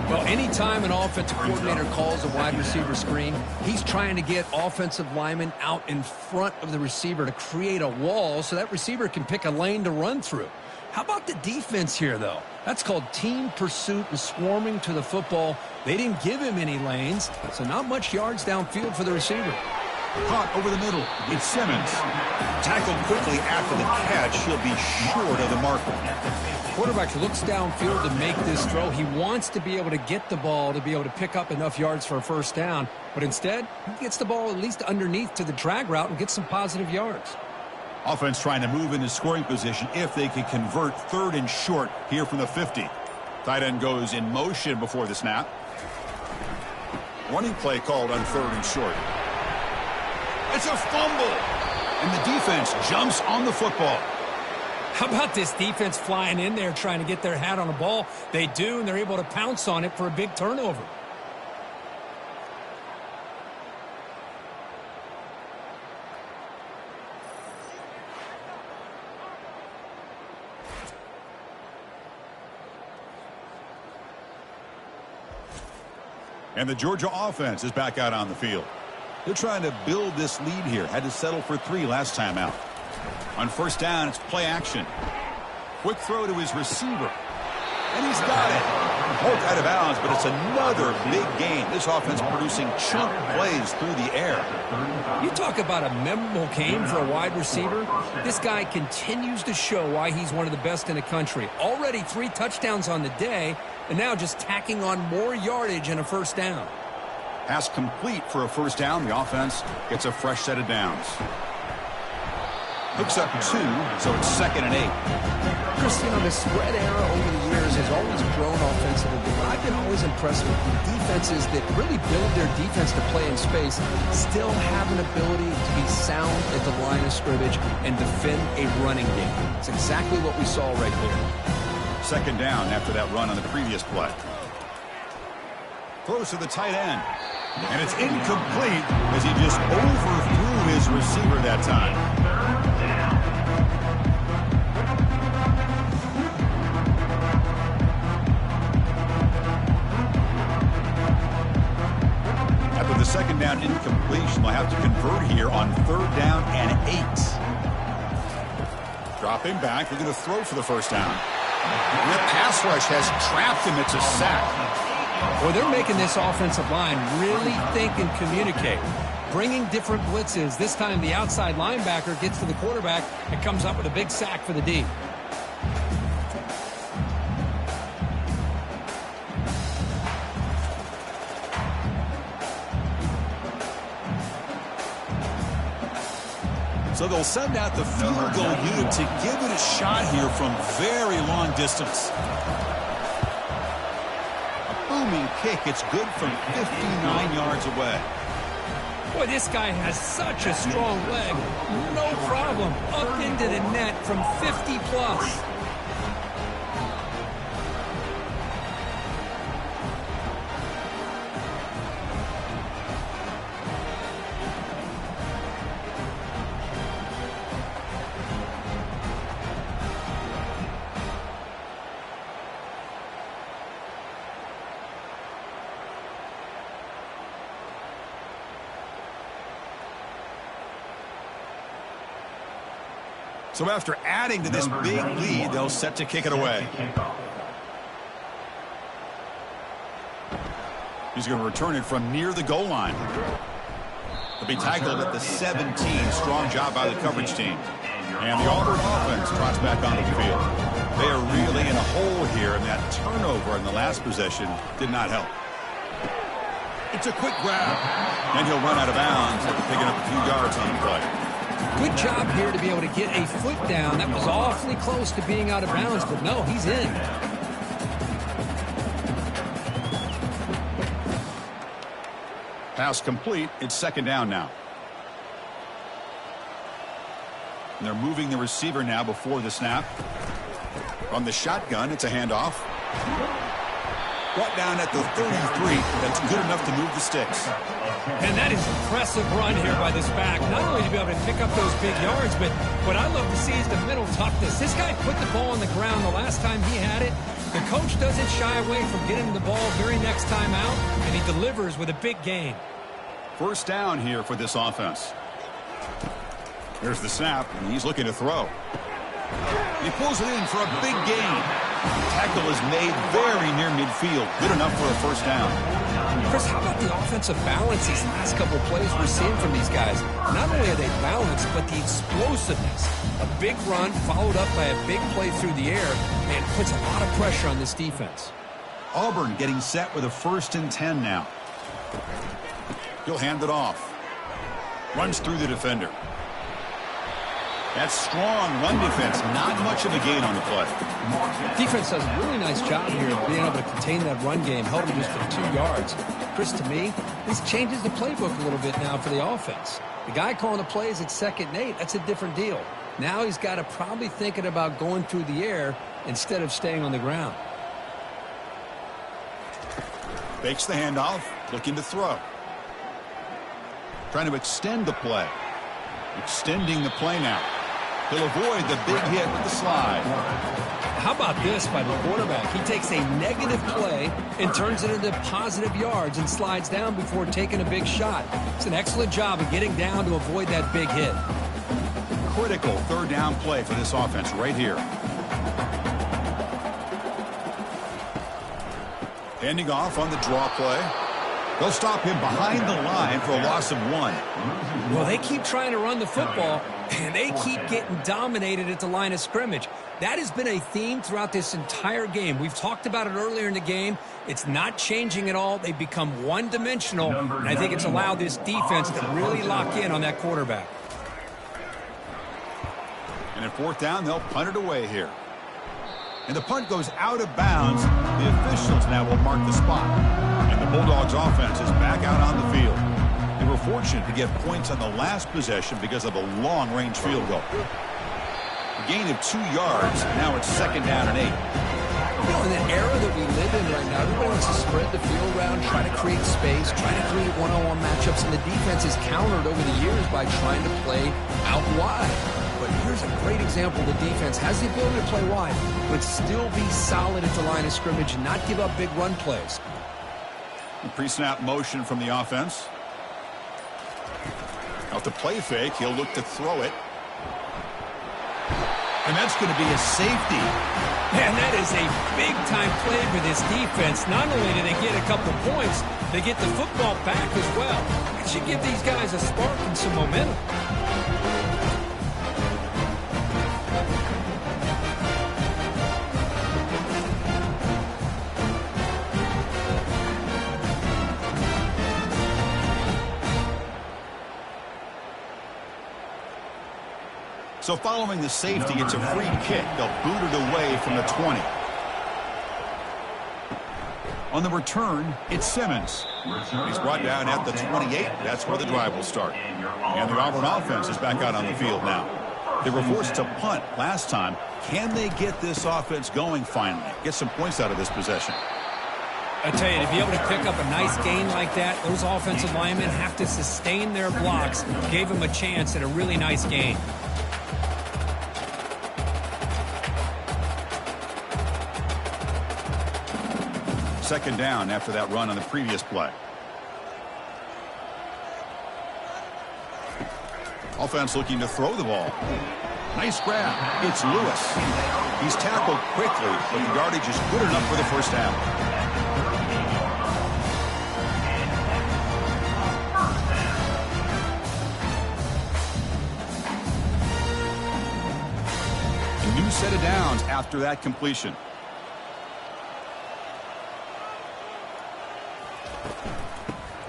Well, anytime an offensive coordinator calls a wide receiver screen, he's trying to get offensive linemen out in front of the receiver to create a wall so that receiver can pick a lane to run through. How about the defense here, though? That's called team pursuit and swarming to the football. They didn't give him any lanes, so not much yards downfield for the receiver. Caught over the middle. It's Simmons. Tackled quickly after the catch. He'll be short of the marker. Quarterback looks downfield to make this throw. He wants to be able to get the ball to be able to pick up enough yards for a first down. But instead, he gets the ball at least underneath to the drag route and gets some positive yards. Offense trying to move into scoring position if they can convert 3rd and short here from the 50. Tight end goes in motion before the snap. Running play called on 3rd and short. It's a fumble. And the defense jumps on the football. How about this defense flying in there trying to get their hat on the ball? They do, and they're able to pounce on it for a big turnover. And the Georgia offense is back out on the field. They're trying to build this lead here. Had to settle for 3 last time out. On first down, it's play action. Quick throw to his receiver. And he's got it. Poked out of bounds, but it's another big game. This offense producing chunk plays through the air. You talk about a memorable game for a wide receiver. This guy continues to show why he's one of the best in the country. Already 3 touchdowns on the day, and now just tacking on more yardage and a first down. Pass complete for a first down. The offense gets a fresh set of downs. Picks up 2, so it's 2nd and 8. Chris, you know, the spread era over the years has always grown offensively, but I've been always impressed with the defenses that really build their defense to play in space, still have an ability to be sound at the line of scrimmage and defend a running game. It's exactly what we saw right there. 2nd down after that run on the previous play. Throws to the tight end. And it's incomplete as he just overthrew his receiver that time. After the 2nd down incompletion, they'll have to convert here on 3rd down and 8. Dropping back, they're going to throw for the first down. And the pass rush has trapped him. It's a sack. Well, they're making this offensive line really think and communicate. Bringing different blitzes. This time the outside linebacker gets to the quarterback and comes up with a big sack for the D. So they'll send out the field goal unit to give it a shot here from very long distance. Booming kick. It's good from 59 yards away. Boy, this guy has such a strong leg. No problem. Up into the net from 50 plus. So after adding to this big lead, they'll set to kick it away. He's going to return it from near the goal line. They'll be tackled at the 17. Strong job by the coverage team. And the Auburn offense trots back onto the field. They are really in a hole here, and that turnover in the last possession did not help. It's a quick grab, and he'll run out of bounds after picking up a few yards on the play. Good job here to be able to get a foot down. That was awfully close to being out of bounds, but no, he's in. Pass complete. It's second down now. And they're moving the receiver now before the snap. From the shotgun, it's a handoff. Brought down at the 33. That's good enough to move the sticks. And that is impressive run here by this back. Not only to be able to pick up those big yards, but what I love to see is the mental toughness. This guy put the ball on the ground the last time he had it. The coach doesn't shy away from getting the ball very next time out, and he delivers with a big gain. First down here for this offense. There's the snap, and he's looking to throw. He pulls it in for a big gain. The tackle is made very near midfield. Good enough for a first down. Chris, how about the offensive balance these last couple of plays we're seeing from these guys? Not only are they balanced, but the explosiveness. A big run followed up by a big play through the air, and puts a lot of pressure on this defense. Auburn getting set with a 1st and 10 now. He'll hand it off. Runs through the defender. That's strong run defense. Not much of a gain on the play. Defense does a really nice job here of being able to contain that run game, held him just for 2 yards. Chris, to me, this changes the playbook a little bit now for the offense. The guy calling the plays at 2nd and 8, that's a different deal. Now he's got to probably thinking about going through the air instead of staying on the ground. Fakes the handoff, looking to throw. Trying to extend the play. Extending the play now. He'll avoid the big hit with the slide. How about this by the quarterback? He takes a negative play and turns it into positive yards and slides down before taking a big shot. It's an excellent job of getting down to avoid that big hit. Critical 3rd down play for this offense right here. Handing off on the draw play. They'll stop him behind the line for a loss of 1. Well, they keep trying to run the football, and they keep getting dominated at the line of scrimmage. That has been a theme throughout this entire game. We've talked about it earlier in the game. It's not changing at all. They've become one-dimensional, and I think it's allowed this defense to really lock in on that quarterback. And at 4th down, they'll punt it away here. And the punt goes out of bounds. The officials now will mark the spot. And the Bulldogs offense is back out on the field. They were fortunate to get points on the last possession because of a long-range field goal. A gain of 2 yards. Now it's 2nd down and 8. You know, in the era that we live in right now, everybody wants to spread the field around, try to create space, try to create one-on-one matchups, and the defense is countered over the years by trying to play out wide. But here's a great example. The defense has the ability to play wide, but still be solid at the line of scrimmage and not give up big run plays. Pre-snap motion from the offense. Out the play fake, he'll look to throw it. And that's going to be a safety. Man, that is a big-time play for this defense. Not only do they get a couple points, they get the football back as well. It should give these guys a spark and some momentum. So following the safety, it's a free kick. They'll boot it away from the 20. On the return, it's Simmons. He's brought down at the 28. That's where the drive will start. And the Auburn offense is back out on the field now. They were forced to punt last time. Can they get this offense going finally? Get some points out of this possession. I tell you, to be able to pick up a nice gain like that, those offensive linemen have to sustain their blocks. Gave them a chance at a really nice gain. Second down after that run on the previous play. Offense looking to throw the ball. Nice grab. It's Lewis. He's tackled quickly, but the yardage is good enough for the first down. A new set of downs after that completion.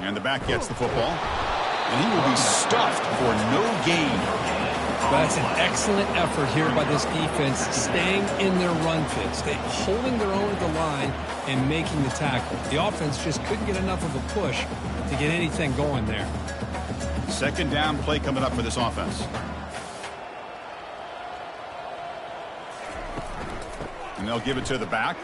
And the back gets the football. And he will be stuffed for no gain. That's an excellent effort here by this defense, staying in their run fits, holding their own at the line and making the tackle. The offense just couldn't get enough of a push to get anything going there. Second down play coming up for this offense. And they'll give it to the back.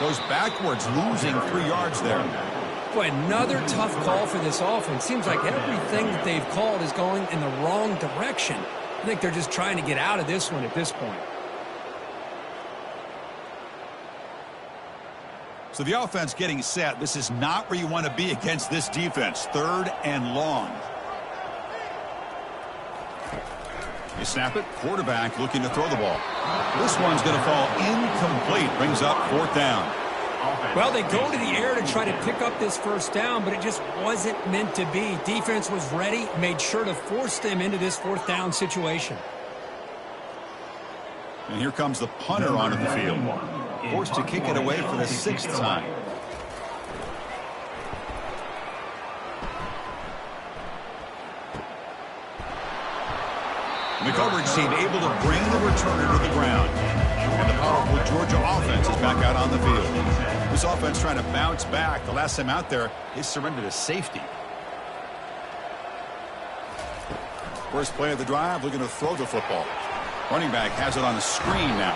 Goes backwards, losing 3 yards there. Boy, another tough call for this offense. Seems like everything that they've called is going in the wrong direction. I think they're just trying to get out of this one at this point. So the offense getting set. This is not where you want to be against this defense. 3rd and long. You snap it. Quarterback looking to throw the ball. This one's going to fall incomplete. Brings up 4th down. Well, they go to the air to try to pick up this first down, but it just wasn't meant to be. Defense was ready, made sure to force them into this 4th down situation. And here comes the punter onto the field. Forced to kick it away for the 6th time. And the coverage team able to bring the returner to the ground. And the powerful Georgia offense is back out on the field. This offense trying to bounce back. The last time out there, they surrendered to safety. First play of the drive, looking to throw the football. Running back has it on the screen now.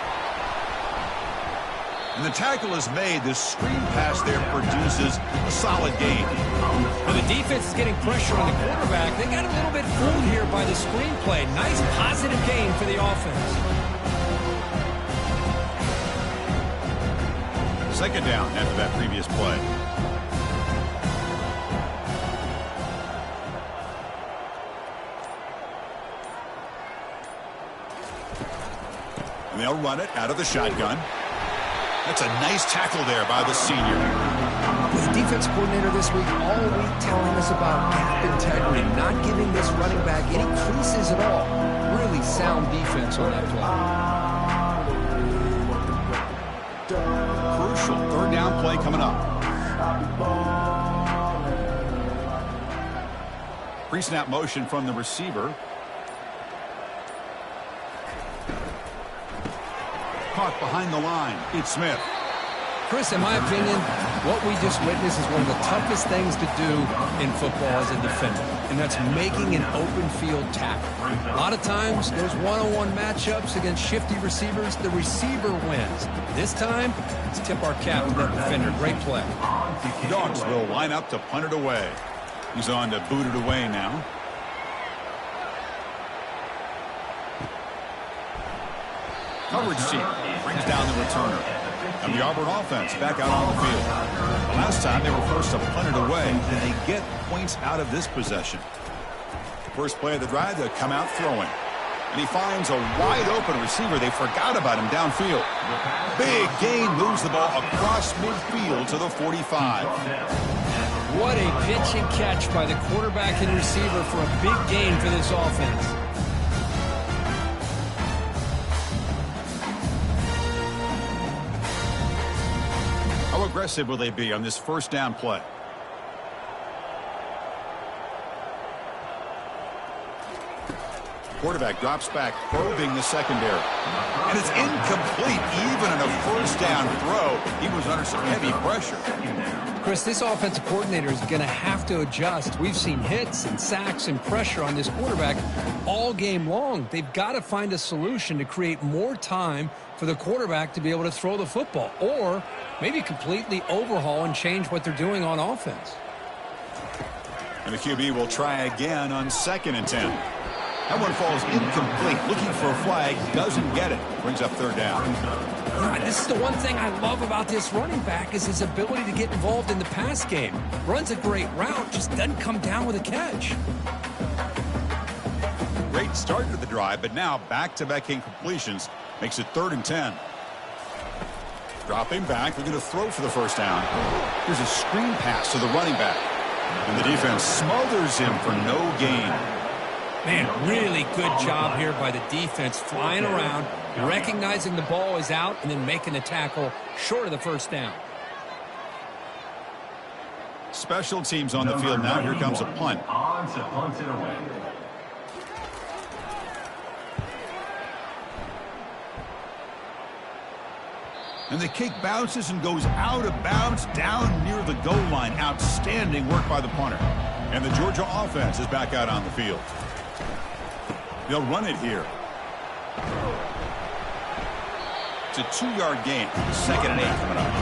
And the tackle is made. The screen pass there produces a solid gain. Now the defense is getting pressure on the quarterback. They got a little bit fooled here by the screen play. Nice positive gain for the offense. Second down after that previous play. And they'll run it out of the shotgun. That's a nice tackle there by the senior. The defense coordinator this week all week telling us about gap integrity, not giving this running back any creases at all. Really sound defense on that play. Crucial 3rd down play coming up. Pre-snap motion from the receiver. Caught behind the line. It's Smith. Chris, in my opinion, what we just witnessed is one of the toughest things to do in football as a defender, and that's making an open field tackle. A lot of times, those one-on-one matchups against shifty receivers, the receiver wins. This time, let's tip our cap to that defender. Great play. Dogs will line up to punt it away. He's on to boot it away now. Coverage team brings down the returner. And the Auburn offense back out on the field. The last time they were forced to punt it away, and they get points out of this possession. First play of the drive, they'll come out throwing. And he finds a wide open receiver. They forgot about him downfield. Big gain, moves the ball across midfield to the 45. What a pitch and catch by the quarterback and receiver for a big gain for this offense. How aggressive will they be on this first down play? Quarterback drops back, probing the secondary. And it's incomplete. Even in a first down throw, he was under some heavy pressure. Chris, this offensive coordinator is going to have to adjust. We've seen hits and sacks and pressure on this quarterback all game long. They've got to find a solution to create more time for the quarterback to be able to throw the football, or maybe completely overhaul and change what they're doing on offense. And the QB will try again on 2nd and 10. That one falls incomplete. Looking for a flag, doesn't get it. Brings up 3rd down. This is the one thing I love about this running back is his ability to get involved in the pass game. Runs a great route, just doesn't come down with a catch. Great started the drive, but now back-to-back incompletions makes it 3rd and 10. Dropping back, looking to throw for the first down. Here's a screen pass to the running back. And the defense smothers him for no gain. Man, really good job here by the defense, flying around, recognizing the ball is out, and then making the tackle short of the first down. Special teams on the field now. Here comes a punt. On to punt it away. And the kick bounces and goes out of bounds down near the goal line. Outstanding work by the punter. And the Georgia offense is back out on the field. They'll run it here. It's a 2-yard gain. 2nd and 8 coming up.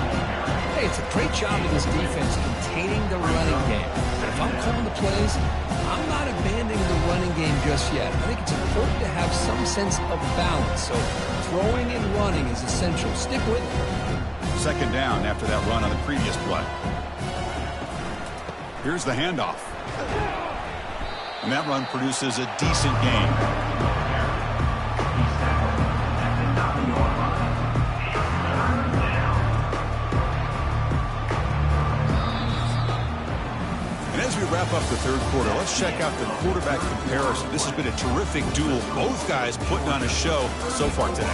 Hey, it's a great job of this defense containing the running game. But if I'm calling the plays, I'm not abandoning the running game just yet. I think it's important to have some sense of balance. So throwing and running is essential. Stick with it. 2nd down after that run on the previous play. Here's the handoff. And that run produces a decent gain. And as we wrap up the 3rd quarter, let's check out the quarterback comparison. This has been a terrific duel. Both guys putting on a show so far today.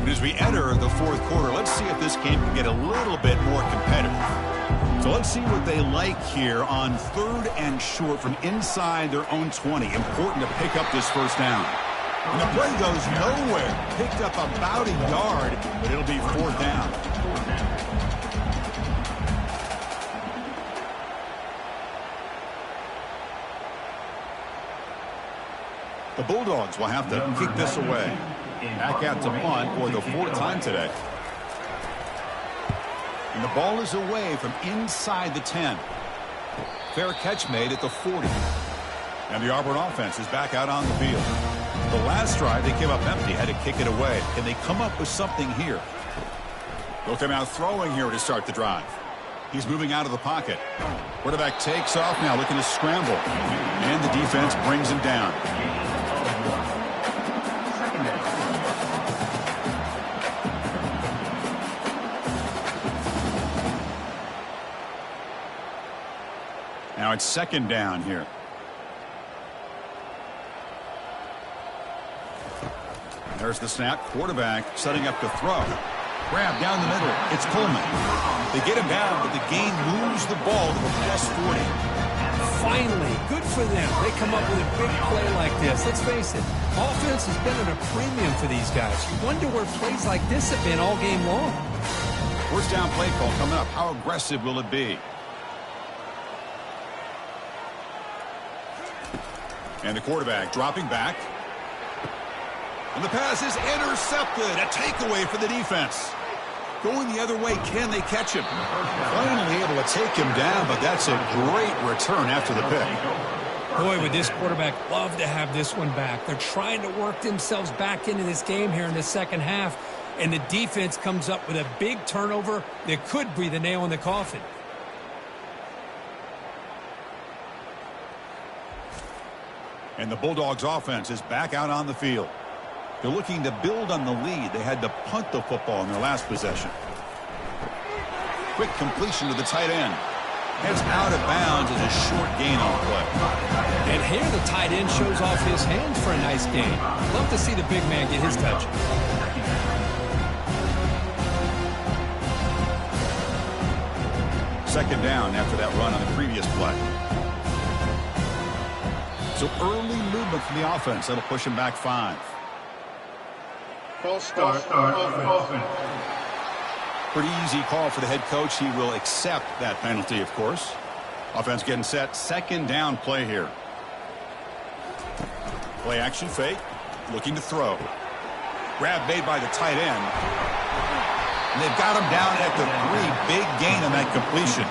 As we enter the 4th quarter, let's see if this game can get a little bit more competitive. So let's see what they like here on 3rd and short from inside their own 20. Important to pick up this first down. And the play goes nowhere. Picked up about a yard, but it'll be 4th down. The Bulldogs will have to kick this away. Back out to punt for the 4th time today. And the ball is away from inside the 10. Fair catch made at the 40. And the Auburn offense is back out on the field. The last drive, they came up empty, had to kick it away. Can they come up with something here? They'll come out throwing here to start the drive. He's moving out of the pocket. Quarterback takes off now, looking to scramble. And the defense brings him down. Now it's 2nd down here. There's the snap. Quarterback setting up to throw. Grab down the middle. It's Coleman. They get him down, but the gain moves the ball to the +40. Finally, good for them. They come up with a big play like this. Let's face it, offense has been at a premium for these guys. You wonder where plays like this have been all game long. First down play call coming up. How aggressive will it be? And the quarterback dropping back. And the pass is intercepted. A takeaway for the defense. Going the other way, can they catch him? Finally able to take him down, but that's a great return after the pick. Boy, would this quarterback love to have this one back. They're trying to work themselves back into this game here in the 2nd half, and the defense comes up with a big turnover that could be the nail in the coffin. And the Bulldogs offense is back out on the field. They're looking to build on the lead. They had to punt the football in their last possession. Quick completion to the tight end. It's out of bounds as a short gain on the play. And here the tight end shows off his hands for a nice gain. Love to see the big man get his touch. Second down after that run on the previous play. So early movement from the offense. That'll push him back 5. False start offense. Pretty easy call for the head coach. He will accept that penalty, of course. Offense getting set. 2nd down play here. Play action fake. Looking to throw. Grab made by the tight end. And they've got him down at the 3. Big gain on that completion.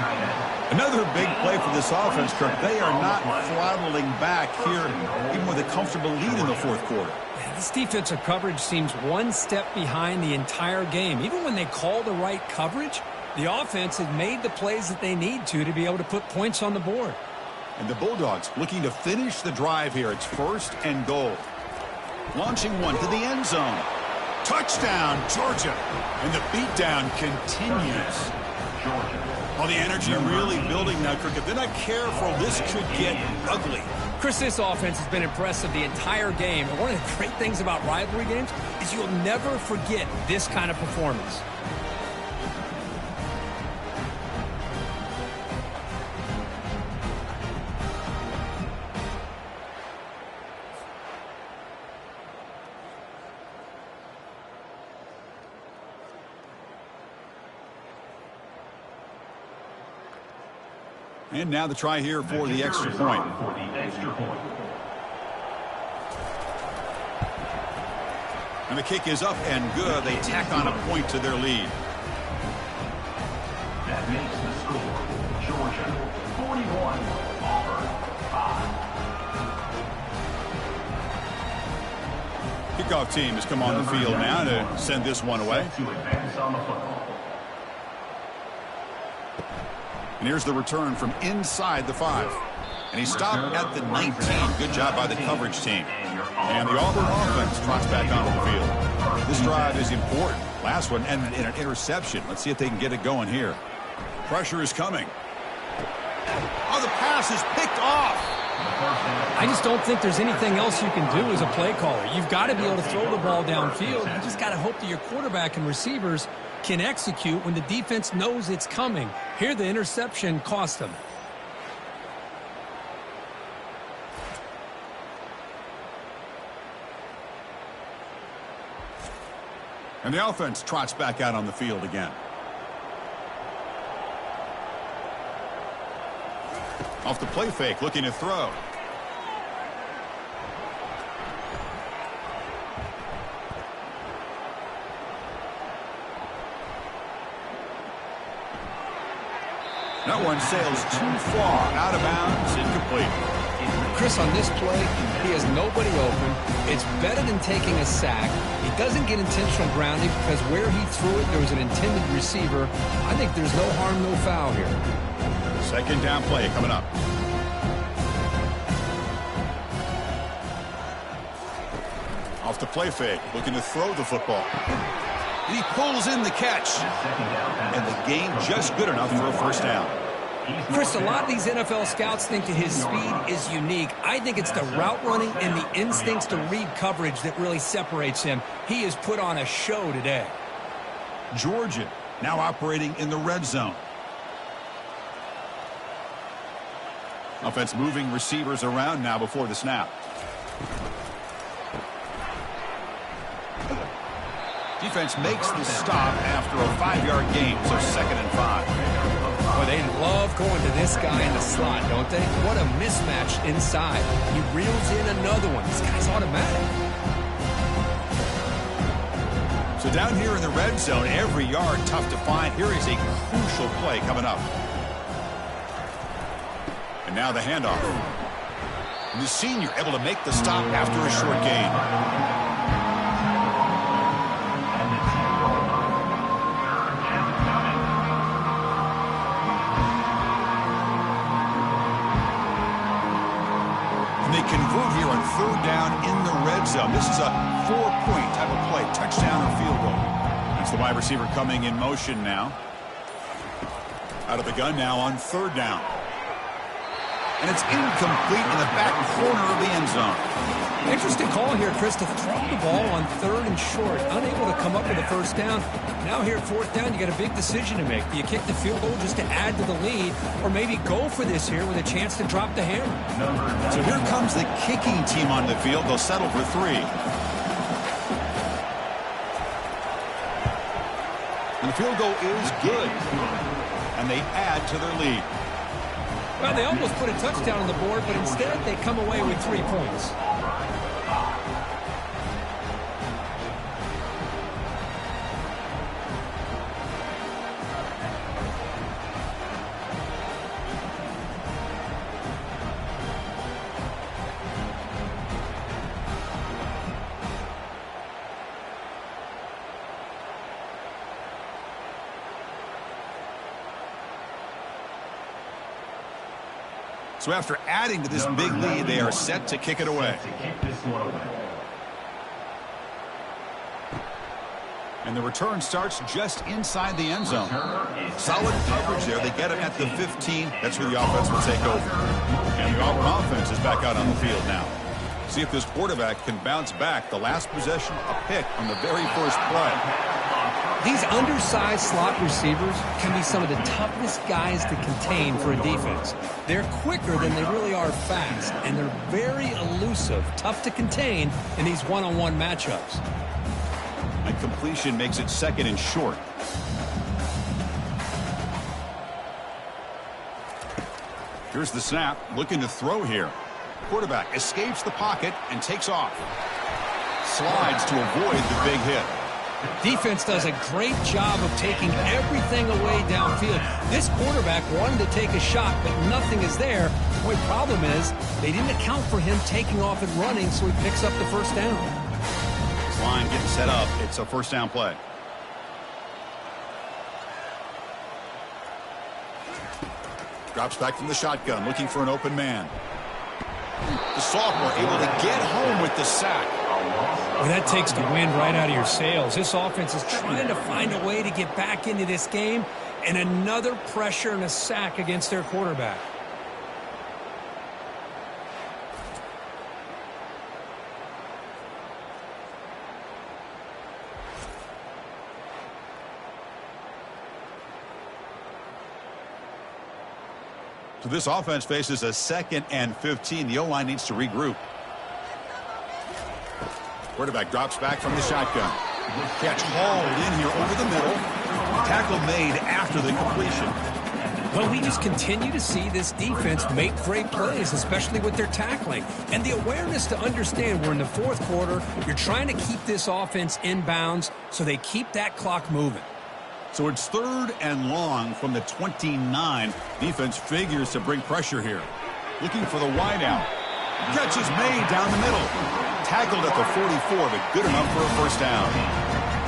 Another big play for this offense, Kirk. They are not throttling back here, even with a comfortable lead in the 4th quarter. This defensive coverage seems one step behind the entire game. Even when they call the right coverage, The offense has made the plays that they need to be able to put points on the board. And the Bulldogs looking to finish the drive here. It's 1st and goal. Launching one to the end zone. Touchdown, Georgia. And the beatdown continues. Well, the energy really building now, Kirk. If they're not careful, this could get ugly. Chris, this offense has been impressive the entire game. And one of the great things about rivalry games is you'll never forget this kind of performance. And now the try here for the extra point. And the kick is up and good. They tack on a point to their lead. That makes the score Georgia 41, Auburn 5. Kickoff team has come on the field now to send this one away. To advance on the football. And here's the return from inside the 5. And he stopped at the 19. Good job by the coverage team. And the Auburn offense trots back onto the field. This drive is important. Last one ended in an interception. Let's see if they can get it going here. Pressure is coming. Oh, the pass is picked off. I just don't think there's anything else you can do as a play caller. You've got to be able to throw the ball downfield. You just got to hope that your quarterback and receivers can execute when the defense knows it's coming. Here, the interception cost them. And the offense trots back out on the field again. Off the play fake, looking to throw. That one sails too far, out of bounds, incomplete. Chris, on this play, he has nobody open. It's better than taking a sack. He doesn't get intentional grounding because where he threw it, there was an intended receiver. I think there's no harm, no foul here. Second down play coming up. Off the play fake, looking to throw the football. And he pulls in the catch. And the game just good enough for a first down. Chris, a lot of these NFL scouts think that his speed is unique. I think it's the route running and the instincts to read coverage that really separates him. He has put on a show today. Georgia now operating in the red zone. Offense moving receivers around now before the snap. Defense makes the stop after a 5-yard gain, so 2nd and 5. Boy, they love going to this guy in the slot, don't they? What a mismatch inside. He reels in another one. This guy's automatic. So down here in the red zone, every yard tough to find. Here is a crucial play coming up. And now the handoff. And the senior able to make the stop after a short gain. They convert here on 3rd down in the red zone. This is a 4-point type of play, touchdown or field goal. That's the wide receiver coming in motion now. Out of the gun now on 3rd down. And it's incomplete in the back corner of the end zone. Interesting call here, Chris, to throw the ball on 3rd and short. Unable to come up with a first down. Now here, 4th down, you got a big decision to make. Do you kick the field goal just to add to the lead, or maybe go for this here with a chance to drop the hammer? So here comes the kicking team on the field. They'll settle for 3. And the field goal is good. And they add to their lead. Well, they almost put a touchdown on the board, but instead they come away with 3 points. So after adding to this big lead, they are set to kick it away. And the return starts just inside the end zone. Solid coverage there. They get him at the 15. That's where the offense will take over. And the Auburn offense is back out on the field now. See if this quarterback can bounce back. The last possession, a pick on the very first play. These undersized slot receivers can be some of the toughest guys to contain for a defense. They're quicker than they really are fast, and they're very elusive, tough to contain in these one-on-one matchups. And completion makes it second and short. Here's the snap, looking to throw here. Quarterback escapes the pocket and takes off. Slides to avoid the big hit. Defense does a great job of taking everything away downfield. This quarterback wanted to take a shot, but nothing is there. The only problem is they didn't account for him taking off and running, so he picks up the first down. This line getting set up. It's a first down play. Drops back from the shotgun, looking for an open man. The sophomore able to get home with the sack. Well, that takes the wind right out of your sails. This offense is trying to find a way to get back into this game, and another pressure and a sack against their quarterback. So this offense faces a 2nd and 15. The O-line needs to regroup. Quarterback drops back from the shotgun. Catch hauled in here over the middle. Tackle made after the completion. Well, we just continue to see this defense make great plays, especially with their tackling. And the awareness to understand we're in the fourth quarter, you're trying to keep this offense in bounds so they keep that clock moving. So it's 3rd and long from the 29. Defense figures to bring pressure here. Looking for the wideout. Catch is made down the middle. Tackled at the 44, but good enough for a first down.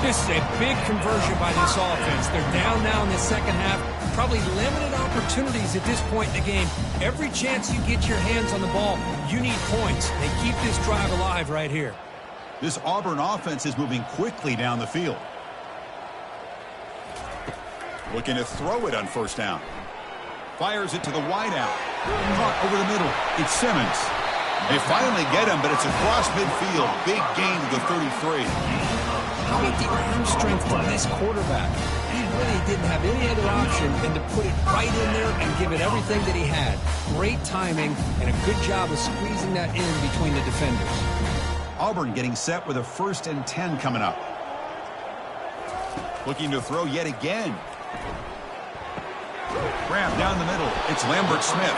This is a big conversion by this offense. They're down now in the second half. Probably limited opportunities at this point in the game. Every chance you get your hands on the ball, you need points. They keep this drive alive right here. This Auburn offense is moving quickly down the field. Looking to throw it on first down. Fires it to the wideout. Caught over the middle. It's Simmons. They finally get him, but it's across midfield. Big gain to the 33. How about the arm strength from this quarterback? He really didn't have any other option than to put it right in there and give it everything that he had. Great timing and a good job of squeezing that in between the defenders. Auburn getting set with a 1st and 10 coming up. Looking to throw yet again. Grab down the middle. It's Lambert Smith.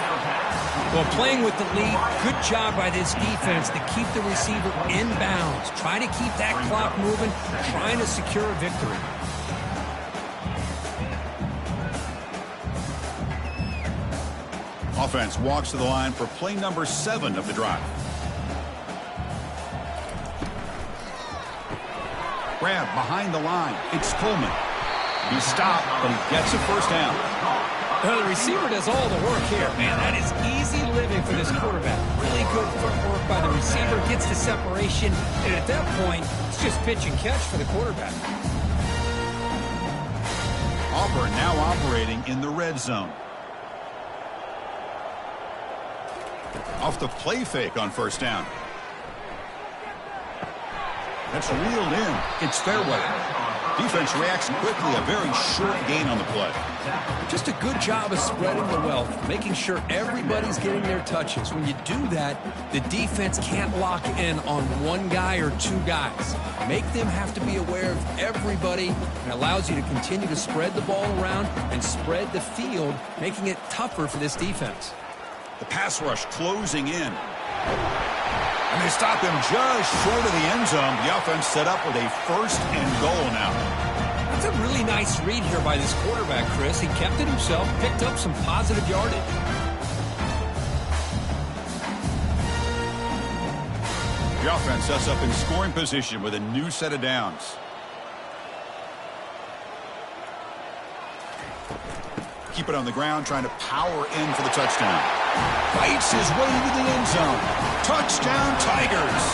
Well, playing with the lead, good job by this defense to keep the receiver in bounds. Try to keep that clock moving, trying to secure a victory. Offense walks to the line for play number 7 of the drive. Grab behind the line. It's Coleman. He stopped, but he gets a first down. Well, the receiver does all the work here, man. That is easy living for this quarterback. Really good footwork by the receiver, gets the separation, and at that point, it's just pitch and catch for the quarterback. Auburn now operating in the red zone. Off the play fake on first down. That's reeled in. It's fairway. Defense reacts quickly. A very short gain on the play. Just a good job of spreading the wealth, making sure everybody's getting their touches. When you do that, the defense can't lock in on one guy or two guys. Make them have to be aware of everybody, and allows you to continue to spread the ball around and spread the field, making it tougher for this defense. The pass rush closing in. And they stop him just short of the end zone. The offense set up with a 1st and goal now. That's a really nice read here by this quarterback, Chris. He kept it himself, picked up some positive yardage. The offense sets up in scoring position with a new set of downs. Keep it on the ground, trying to power in for the touchdown. Fights his way to the end zone. Touchdown, Tigers.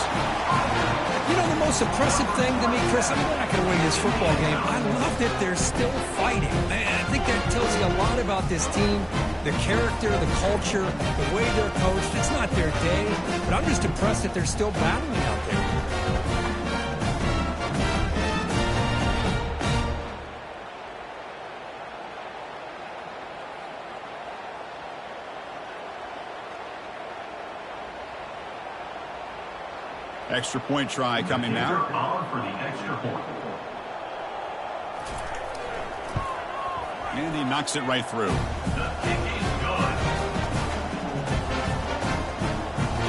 You know, the most impressive thing to me, Chris, I mean, they're not going to win this football game. I love that they're still fighting. Man, I think that tells you a lot about this team, the character, the culture, the way they're coached. It's not their day, but I'm just impressed that they're still battling out there. Extra point try coming now. On for the extra point. And he knocks it right through. The kick is good.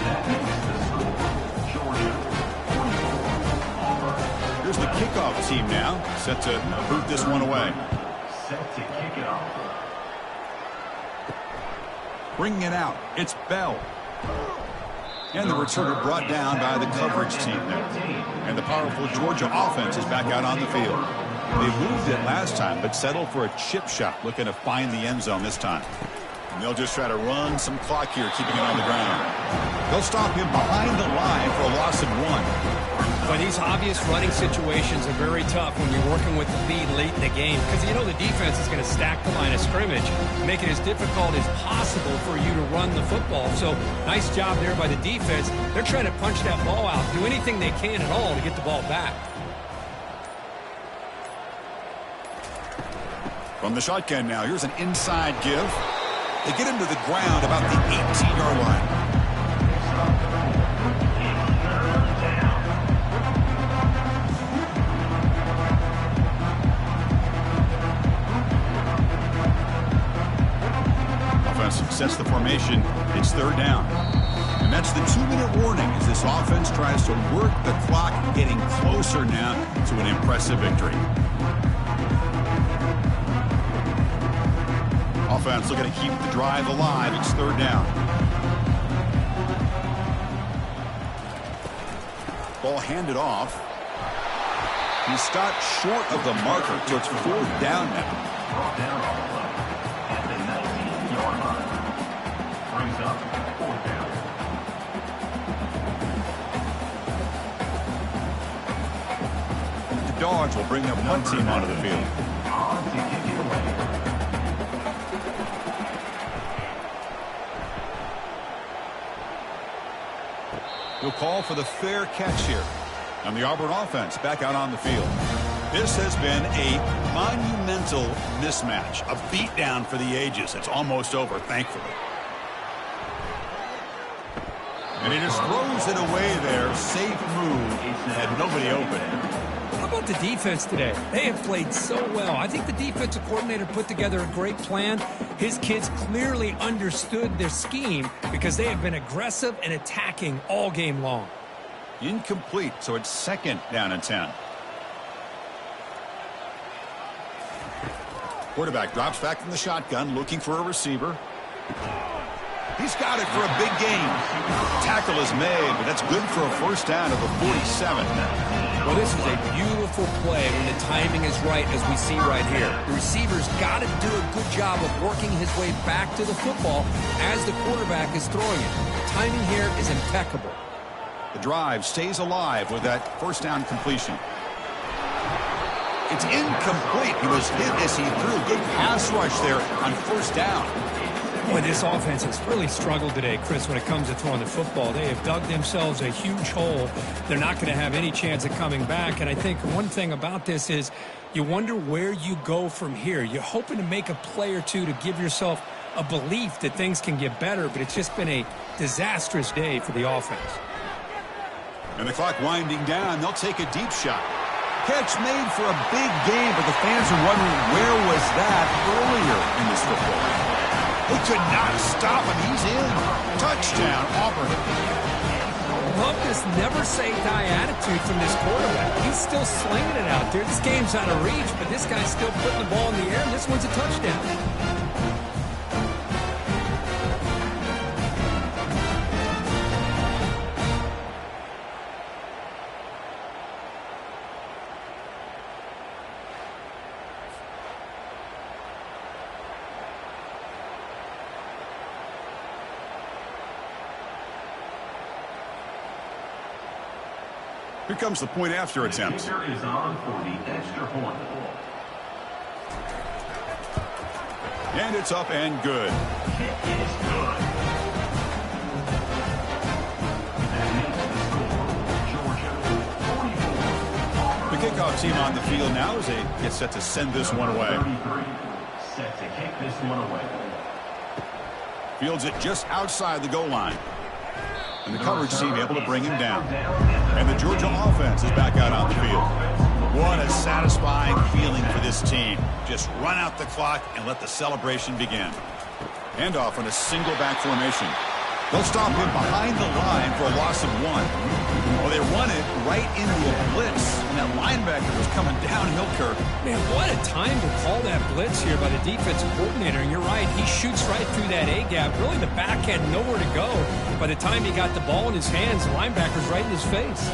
That makes the score. Georgia 44, Auburn. Here's the kickoff team now, set to boot this one away. Set to kick it off. Bringing it out, it's Bell. And the returner brought down by the coverage team there. And the powerful Georgia offense is back out on the field. They moved it last time, but settled for a chip shot, looking to find the end zone this time. And they'll just try to run some clock here, keeping it on the ground. They'll stop him behind the line for a loss of 1. But these obvious running situations are very tough when you're working with the lead late in the game, because you know the defense is going to stack the line of scrimmage, make it as difficult as possible for you to run the football. So nice job there by the defense. They're trying to punch that ball out, do anything they can at all to get the ball back. From the shotgun now, here's an inside give. They get him to the ground about the 18-yard line. Sets the formation. It's third down. And that's the 2-minute warning as this offense tries to work the clock, getting closer now to an impressive victory. Offense looking to keep the drive alive. It's third down. Ball handed off. He stopped short of the marker, so it's fourth down now. Brought down on the play at the 19-yard line. Brings up fourth down. The Dogs will bring their punt team onto the field. On to kick it away. He'll call for the fair catch here. And the Auburn offense back out on the field. This has been a monumental mismatch, a beatdown for the ages. It's almost over, thankfully. And he just throws it away there. Safe move. Had nobody open. How about the defense today? They have played so well. I think the defensive coordinator put together a great plan. His kids clearly understood their scheme because they have been aggressive and attacking all game long. Incomplete, so it's second down and 10. Quarterback drops back from the shotgun, looking for a receiver. He's got it for a big gain. Tackle is made, but that's good for a first down of the 47. Well, this is a beautiful play when the timing is right, as we see right here. The receiver's got to do a good job of working his way back to the football as the quarterback is throwing it. The timing here is impeccable. The drive stays alive with that first down completion. It's incomplete. He was hit as he threw. Good pass rush there on first down. Boy, this offense has really struggled today, Chris, when it comes to throwing the football. They have dug themselves a huge hole. They're not going to have any chance of coming back. And I think one thing about this is you wonder where you go from here. You're hoping to make a play or two to give yourself a belief that things can get better, but it's just been a disastrous day for the offense. And the clock winding down, they'll take a deep shot. Catch made for a big game, but the fans are wondering where was that earlier in this football game. They could not stop him. He's in. Touchdown, Auburn. Love this never-say-die attitude from this quarterback. He's still slinging it out there. This game's out of reach, but this guy's still putting the ball in the air, and this one's a touchdown. Here comes the point after attempt. Kicker is on for the extra point. And it's up and good. Kick is good. That makes the score, Georgia 44. The kickoff team on the field now as they get set to send this one away. 33, set to kick this one away. Fields it just outside the goal line. And the coverage team able to bring him down. And the Georgia offense is back out on the field. What a satisfying feeling for this team. Just run out the clock and let the celebration begin. Handoff on a single back formation. They'll stop him behind the line for a loss of 1. Well, they run it right into a blitz. And that linebacker was coming downhill, Kirk. Man, what a time to call that blitz here by the defensive coordinator. And you're right, he shoots right through that A-gap. Really, the back had nowhere to go. By the time he got the ball in his hands, the linebacker's right in his face.